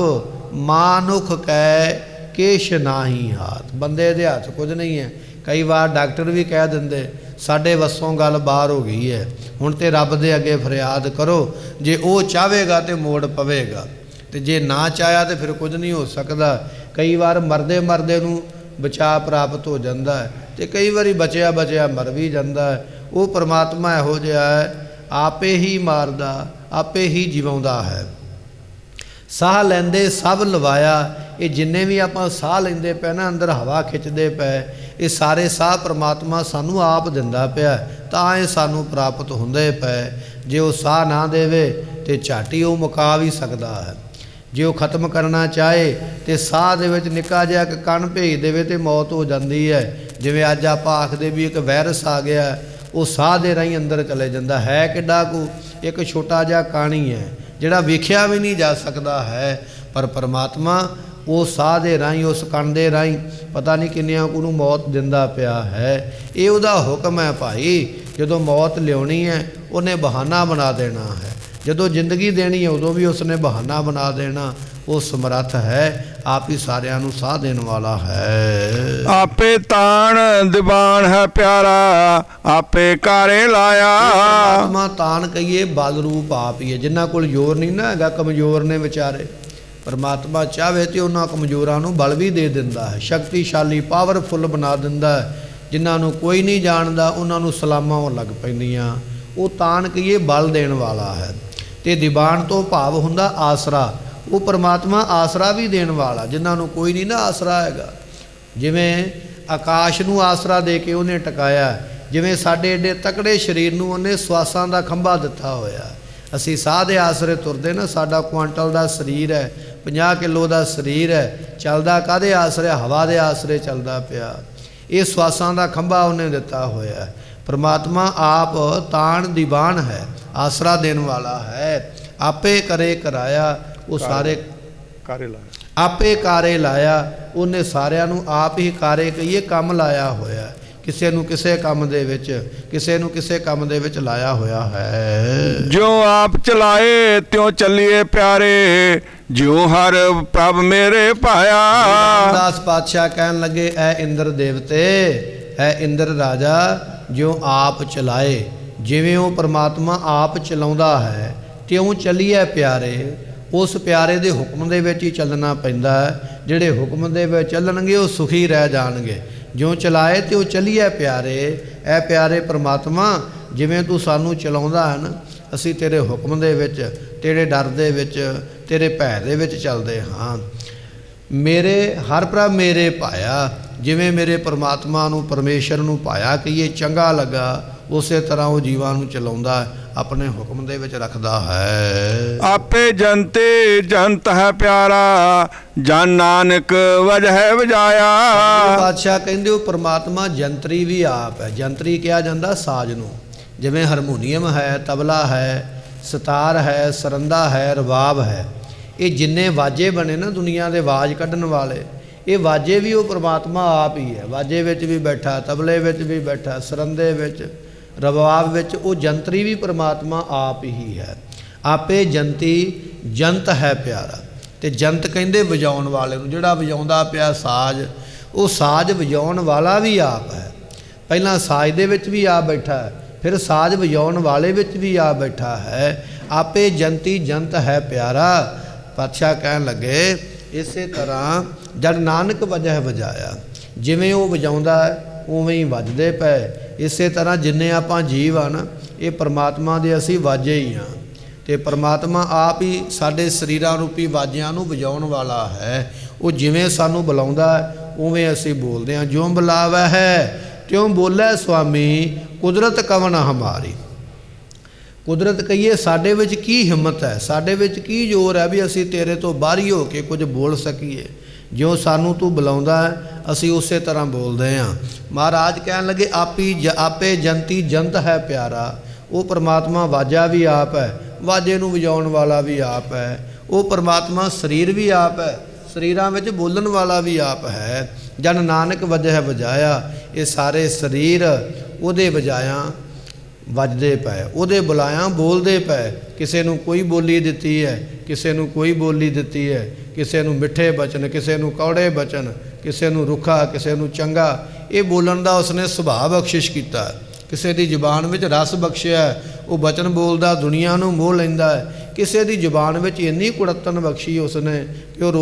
ਮਾਨੁਖ ਕੈ ਕੇਸ਼ ਨਾਹੀ ਹਾਥ। ਬੰਦੇ ਦੇ ਹੱਥ ਕੁਝ ਨਹੀਂ ਹੈ। ਕਈ ਵਾਰ ਡਾਕਟਰ ਵੀ ਕਹਿ ਦਿੰਦੇ ਸਾਡੇ ਵੱਸੋਂ ਗੱਲ ਬਾਹਰ ਹੋ ਗਈ ਹੈ, ਹੁਣ ਤੇ ਰੱਬ ਦੇ ਅੱਗੇ ਫਰਿਆਦ ਕਰੋ, ਜੇ ਉਹ ਚਾਹਵੇਗਾ ਤੇ ਮੋੜ ਪਵੇਗਾ, ਤੇ ਜੇ ਨਾ ਚਾਹਿਆ ਤੇ ਫਿਰ ਕੁਝ ਨਹੀਂ ਹੋ ਸਕਦਾ। ਕਈ ਵਾਰ ਮਰਦੇ ਮਰਦੇ ਨੂੰ ਬਚਾਅ ਪ੍ਰਾਪਤ ਹੋ ਜਾਂਦਾ ਹੈ, ਤੇ ਕਈ ਵਾਰੀ ਬਚਿਆ ਬਚਿਆ ਮਰ ਵੀ ਜਾਂਦਾ ਹੈ। ਉਹ ਪਰਮਾਤਮਾ ਇਹੋ ਜਿਹਾ ਹੈ, ਆਪੇ ਹੀ ਮਾਰਦਾ, ਆਪੇ ਹੀ ਜਿਵਾਉਂਦਾ ਹੈ। ਸਾਹ ਲੈਂਦੇ ਸਭ ਲਵਾਇਆ। ਇਹ ਜਿੰਨੇ ਵੀ ਆਪਾਂ ਸਾਹ ਲੈਂਦੇ ਪਏ ਨਾ, ਅੰਦਰ ਹਵਾ ਖਿੱਚਦੇ ਪਏ, ਇਹ ਸਾਰੇ ਸਾਹ ਪਰਮਾਤਮਾ ਸਾਨੂੰ ਆਪ ਦਿੰਦਾ ਪਿਆ, ਤਾਂ ਇਹ ਸਾਨੂੰ ਪ੍ਰਾਪਤ ਹੁੰਦੇ ਪਏ। ਜੇ ਉਹ ਸਾਹ ਨਾ ਦੇਵੇ ਤੇ ਝਾਟੀ ਉਹ ਮੁਕਾ ਵੀ ਸਕਦਾ ਹੈ। ਜੇ ਉਹ ਖਤਮ ਕਰਨਾ ਚਾਹੇ ਤੇ ਸਾਹ ਦੇ ਵਿੱਚ ਨਿੱਕਾ ਜਿਹਾ ਇੱਕ ਕਣ ਭੇਜ ਦੇਵੇ ਤੇ ਮੌਤ ਹੋ ਜਾਂਦੀ ਹੈ। ਜਿਵੇਂ ਅੱਜ ਆਪਾਂ ਆਖਦੇ ਵੀ ਇੱਕ ਵਾਇਰਸ ਆ ਗਿਆ, ਉਹ ਸਾਹ ਦੇ ਰਾਹੀਂ ਅੰਦਰ ਚਲੇ ਜਾਂਦਾ ਹੈ। ਕਿੱਡਾ ਕੁ ਇੱਕ ਛੋਟਾ ਜਿਹਾ ਕਣ ਹੀ ਹੈ, ਜਿਹੜਾ ਵੇਖਿਆ ਵੀ ਨਹੀਂ ਜਾ ਸਕਦਾ ਹੈ, ਪਰ ਪਰਮਾਤਮਾ ਉਹ ਸਾਹ ਦੇ ਰਾਹੀਂ, ਉਸ ਕਣ ਦੇ ਰਾਹੀਂ ਪਤਾ ਨਹੀਂ ਕਿੰਨਿਆਂ ਕੁ ਨੂੰ ਮੌਤ ਦਿੰਦਾ ਪਿਆ ਹੈ। ਇਹ ਉਹਦਾ ਹੁਕਮ ਹੈ ਭਾਈ। ਜਦੋਂ ਮੌਤ ਲਿਆਉਣੀ ਹੈ ਉਹਨੇ ਬਹਾਨਾ ਬਣਾ ਦੇਣਾ ਹੈ, ਜਦੋਂ ਜ਼ਿੰਦਗੀ ਦੇਣੀ ਹੈ ਉਦੋਂ ਵੀ ਉਸਨੇ ਬਹਾਨਾ ਬਣਾ ਦੇਣਾ। ਉਹ ਸਮਰੱਥ ਹੈ, ਆਪ ਹੀ ਸਾਰਿਆਂ ਨੂੰ ਸਾਹ ਦੇਣ ਵਾਲਾ ਹੈ। ਆਪੇ ਤਾਣ ਦੀਵਾਨ ਹੈ ਪਿਆਰਾ, ਆਪੇ ਕਾਰੇ ਲਾਇਆ। ਆਤਮਾ ਤਾਣ ਕਹੀਏ ਬਲ ਰੂਪ ਆਪ ਹੀ ਹੈ। ਜਿਨ੍ਹਾਂ ਕੋਲ ਜ਼ੋਰ ਨਹੀਂ ਨਾ ਹੈਗਾ, ਕਮਜ਼ੋਰ ਨੇ ਵਿਚਾਰੇ, ਪਰਮਾਤਮਾ ਚਾਹਵੇ ਤੇ ਉਹਨਾਂ ਕਮਜ਼ੋਰਾਂ ਨੂੰ ਬਲ ਵੀ ਦੇ ਦਿੰਦਾ ਹੈ, ਸ਼ਕਤੀਸ਼ਾਲੀ ਪਾਵਰਫੁੱਲ ਬਣਾ ਦਿੰਦਾ ਹੈ। ਜਿਨ੍ਹਾਂ ਨੂੰ ਕੋਈ ਨਹੀਂ ਜਾਣਦਾ ਉਹਨਾਂ ਨੂੰ ਸਲਾਮਾਂ ਹੋਣ ਲੱਗ ਪੈਂਦੀਆਂ। ਉਹ ਤਾਣ ਕਹੀਏ ਬਲ ਦੇਣ ਵਾਲਾ ਹੈ। ਤੇ ਦੀਵਾਨ ਤੋਂ ਭਾਵ ਹੁੰਦਾ ਆਸਰਾ। ਉਹ ਪਰਮਾਤਮਾ ਆਸਰਾ ਵੀ ਦੇਣ ਵਾਲਾ, ਜਿਨ੍ਹਾਂ ਨੂੰ ਕੋਈ ਨਹੀਂ ਨਾ ਆਸਰਾ ਹੈਗਾ। ਜਿਵੇਂ ਆਕਾਸ਼ ਨੂੰ ਆਸਰਾ ਦੇ ਕੇ ਉਹਨੇ ਟਿਕਾਇਆ, ਜਿਵੇਂ ਸਾਡੇ ਏਡੇ ਤਕੜੇ ਸਰੀਰ ਨੂੰ ਉਹਨੇ ਸਵਾਸਾਂ ਦਾ ਖੰਭਾ ਦਿੱਤਾ ਹੋਇਆ। ਅਸੀਂ ਸਾਹ ਦੇ ਆਸਰੇ ਤੁਰਦੇ ਨਾ, ਸਾਡਾ ਕੁਆਂਟਲ ਦਾ ਸਰੀਰ ਹੈ, 50 ਕਿਲੋ ਦਾ ਸਰੀਰ ਹੈ, ਚੱਲਦਾ ਕਾਹਦੇ ਆਸਰੇ? ਹਵਾ ਦੇ ਆਸਰੇ ਚੱਲਦਾ ਪਿਆ। ਇਹ ਸਵਾਸਾਂ ਦਾ ਖੰਭਾ ਉਹਨੇ ਦਿੱਤਾ ਹੋਇਆ। ਪਰਮਾਤਮਾ ਆਪ ਤਾਣ ਦੀਵਾਨ ਹੈ, ਆਸਰਾ ਦੇਣ ਵਾਲਾ ਹੈ। ਆਪੇ ਕਰੇ ਕਰਾਇਆ, ਉਹ ਸਾਰੇ ਕਾਰੇ ਲਾਇਆ, ਆਪੇ ਕਾਰੇ ਲਾਇਆ। ਉਹਨੇ ਸਾਰਿਆਂ ਨੂੰ ਆਪ ਹੀ ਕਾਰੇ ਕਹੀਏ ਕੰਮ ਲਾਇਆ ਹੋਇਆ। ਕਿਸੇ ਨੂੰ ਕਿਸੇ ਕੰਮ ਦੇ ਵਿੱਚ, ਕਿਸੇ ਨੂੰ ਕਿਸੇ ਕੰਮ ਦੇ ਵਿੱਚ ਲਾਇਆ ਹੋਇਆ ਹੈ। ਜੋ ਆਪ ਚਲਾਏ ਤਿਉ ਚੱਲੀਏ ਪਿਆਰੇ, ਜਿਉ ਹਰ ਪ੍ਰਭ ਮੇਰੇ ਪਾਇਆ। ਰਾਮਦਾਸ ਪਾਤਸ਼ਾਹ ਕਹਿਣ ਲੱਗੇ, ਐ ਇੰਦਰ ਦੇਵਤੇ, ਐ ਇੰਦਰ ਰਾਜਾ, ਜਿਉ ਆਪ ਚਲਾਏ, ਜਿਵੇਂ ਉਹ ਪਰਮਾਤਮਾ ਆਪ ਚਲਾਉਂਦਾ ਹੈ, ਤਿਉਂ ਚੱਲੀਏ ਪਿਆਰੇ। ਉਸ ਪਿਆਰੇ ਦੇ ਹੁਕਮ ਦੇ ਵਿੱਚ ਹੀ ਚੱਲਣਾ ਪੈਂਦਾ ਹੈ। ਜਿਹੜੇ ਹੁਕਮ ਦੇ ਵਿੱਚ ਚੱਲਣਗੇ ਉਹ ਸੁਖੀ ਰਹਿ ਜਾਣਗੇ। ਜਿਉਂ ਚਲਾਏ ਤਿਉਂ ਚੱਲੀਏ ਪਿਆਰੇ। ਐ ਪਿਆਰੇ ਪਰਮਾਤਮਾ, ਜਿਵੇਂ ਤੂੰ ਸਾਨੂੰ ਚਲਾਉਂਦਾ ਹੈ ਨਾ, ਅਸੀਂ ਤੇਰੇ ਹੁਕਮ ਦੇ ਵਿੱਚ, ਤੇਰੇ ਡਰ ਦੇ ਵਿੱਚ, ਤੇਰੇ ਭੈ ਦੇ ਵਿੱਚ ਚੱਲਦੇ ਹਾਂ। ਮੇਰੇ ਹਰ ਪ੍ਰਭ ਮੇਰੇ ਪਾਇਆ, ਜਿਵੇਂ ਮੇਰੇ ਪਰਮਾਤਮਾ ਨੂੰ, ਪਰਮੇਸ਼ਰ ਨੂੰ ਪਾਇਆ ਕਿ ਇਹ ਚੰਗਾ ਲੱਗਾ, ਉਸੇ ਤਰ੍ਹਾਂ ਉਹ ਜੀਵਾਂ ਨੂੰ ਚਲਾਉਂਦਾ, ਆਪਣੇ ਹੁਕਮ ਦੇ ਵਿੱਚ ਰੱਖਦਾ ਹੈ। ਆਪੇ ਜੰਤੇ ਜੰਤ ਹੈ ਪਿਆਰਾ, ਜਨ ਨਾਨਕ ਵਜਹਿ ਵਜਾਇਆ। ਪਾਤਸ਼ਾਹ ਕਹਿੰਦੇ ਉਹ ਪਰਮਾਤਮਾ ਜੰਤਰੀ ਵੀ ਆਪ ਹੈ। ਜੰਤਰੀ ਕਿਹਾ ਜਾਂਦਾ ਸਾਜ਼ ਨੂੰ, ਜਿਵੇਂ ਹਾਰਮੋਨੀਅਮ ਹੈ, ਤਬਲਾ ਹੈ, ਸਿਤਾਰ ਹੈ, ਸਰੰਦਾ ਹੈ, ਰਬਾਬ ਹੈ। ਇਹ ਜਿੰਨੇ ਵਾਜੇ ਬਣੇ ਨਾ ਦੁਨੀਆ ਦੇ ਆਵਾਜ਼ ਕੱਢਣ ਵਾਲੇ, ਇਹ ਵਾਜੇ ਵੀ ਉਹ ਪਰਮਾਤਮਾ ਆਪ ਹੀ ਹੈ। ਵਾਜੇ ਵਿੱਚ ਵੀ ਬੈਠਾ, ਤਬਲੇ ਵਿੱਚ ਵੀ ਬੈਠਾ, ਸਰੰਦੇ ਵਿੱਚ, ਰਬਾਬ ਵਿੱਚ। ਉਹ ਜੰਤਰੀ ਵੀ ਪਰਮਾਤਮਾ ਆਪ ਹੀ ਹੈ। ਆਪੇ ਜੰਤੀ ਜੰਤ ਹੈ ਪਿਆਰਾ। ਤੇ ਜੰਤ ਕਹਿੰਦੇ ਵਜਾਉਣ ਵਾਲੇ ਨੂੰ, ਜਿਹੜਾ ਵਜਾਉਂਦਾ ਪਿਆ ਸਾਜ਼, ਉਹ ਸਾਜ਼ ਵਜਾਉਣ ਵਾਲਾ ਵੀ ਆਪ ਹੈ। ਪਹਿਲਾਂ ਸਾਜ਼ ਦੇ ਵਿੱਚ ਵੀ ਆ ਬੈਠਾ ਹੈ, ਫਿਰ ਸਾਜ਼ ਵਜਾਉਣ ਵਾਲੇ ਵਿੱਚ ਵੀ ਆ ਬੈਠਾ ਹੈ। ਆਪੇ ਜੰਤੀ ਜੰਤ ਹੈ ਪਿਆਰਾ। ਪਾਤਸ਼ਾਹ ਕਹਿਣ ਲੱਗੇ, ਇਸੇ ਤਰ੍ਹਾਂ ਜਦ ਨਾਨਕ ਵਜਹਿ ਵਜਾਇਆ, ਜਿਵੇਂ ਉਹ ਵਜਾਉਂਦਾ ਹੈ ਉਵੇਂ ਹੀ ਵੱਜਦੇ ਪਏ। ਇਸੇ ਤਰ੍ਹਾਂ ਜਿੰਨੇ ਆਪਾਂ ਜੀਵ ਆ ਨਾ, ਇਹ ਪਰਮਾਤਮਾ ਦੇ ਅਸੀਂ ਵਾਜੇ ਹੀ ਹਾਂ। ਤੇ ਪਰਮਾਤਮਾ ਆਪ ਹੀ ਸਾਡੇ ਸਰੀਰਾਂ ਰੂਪੀ ਵਾਜਿਆਂ ਨੂੰ ਵਜਾਉਣ ਵਾਲਾ ਹੈ। ਉਹ ਜਿਵੇਂ ਸਾਨੂੰ ਬੁਲਾਉਂਦਾ ਹੈ ਉਵੇਂ ਅਸੀਂ ਬੋਲਦੇ ਹਾਂ। ਜਿਉਂ ਬੁਲਾਵੈ ਹੈ ਤਿਉਂ ਬੋਲੇ ਸੁਆਮੀ, ਕੁਦਰਤ ਕਵਨ ਹਮਾਰੀ। ਕੁਦਰਤ ਕਹੀਏ ਸਾਡੇ ਵਿੱਚ ਕੀ ਹਿੰਮਤ ਹੈ, ਸਾਡੇ ਵਿੱਚ ਕੀ ਜ਼ੋਰ ਹੈ ਵੀ ਅਸੀਂ ਤੇਰੇ ਤੋਂ ਬਾਹਰੀ ਹੋ ਕੇ ਕੁਝ ਬੋਲ ਸਕੀਏ। ਜਿਉਂ ਸਾਨੂੰ ਤੂੰ ਬੁਲਾਉਂਦਾ ਹੈ ਅਸੀਂ ਉਸੇ ਤਰ੍ਹਾਂ ਬੋਲਦੇ ਹਾਂ। ਮਹਾਰਾਜ ਕਹਿਣ ਲੱਗੇ, ਆਪੇ ਜੰਤੀ ਜੰਤ ਹੈ ਪਿਆਰਾ। ਉਹ ਪਰਮਾਤਮਾ ਵਾਜਾ ਵੀ ਆਪ ਹੈ, ਵਾਜੇ ਨੂੰ ਵਜਾਉਣ ਵਾਲਾ ਵੀ ਆਪ ਹੈ। ਉਹ ਪਰਮਾਤਮਾ ਸਰੀਰ ਵੀ ਆਪ ਹੈ, ਸਰੀਰਾਂ ਵਿੱਚ ਬੋਲਣ ਵਾਲਾ ਵੀ ਆਪ ਹੈ। ਜਨ ਨਾਨਕ ਵਜਹਿ ਵਜਾਇਆ, ਇਹ ਸਾਰੇ ਸਰੀਰ ਉਹਦੇ ਵਜਾਇਆ ਵੱਜਦੇ ਪਏ, ਉਹਦੇ ਬੁਲਾਇਆ ਬੋਲਦੇ ਪਏ। ਕਿਸੇ ਨੂੰ ਕੋਈ ਬੋਲੀ ਦਿੱਤੀ ਹੈ, ਕਿਸੇ ਨੂੰ ਕੋਈ ਬੋਲੀ ਦਿੱਤੀ ਹੈ, ਕਿਸੇ ਨੂੰ ਮਿੱਠੇ ਬਚਨ, ਕਿਸੇ ਨੂੰ ਕੌੜੇ ਬਚਨ, ਕਿਸੇ ਨੂੰ ਰੁੱਖਾ, ਕਿਸੇ ਨੂੰ ਚੰਗਾ। ਇਹ ਬੋਲਣ ਦਾ ਉਸਨੇ ਸੁਭਾਅ ਬਖਸ਼ਿਸ਼ ਕੀਤਾ। ਕਿਸੇ ਦੀ ਜ਼ੁਬਾਨ ਵਿੱਚ ਰਸ ਬਖਸ਼ਿਆ, ਉਹ ਬਚਨ ਬੋਲਦਾ ਦੁਨੀਆ ਨੂੰ ਮੋਹ ਲੈਂਦਾ ਹੈ। ਕਿਸੇ ਦੀ ਜ਼ੁਬਾਨ ਵਿੱਚ ਇੰਨੀ ਕੁੜੱਤਣ ਬਖਸ਼ੀ ਉਸਨੇ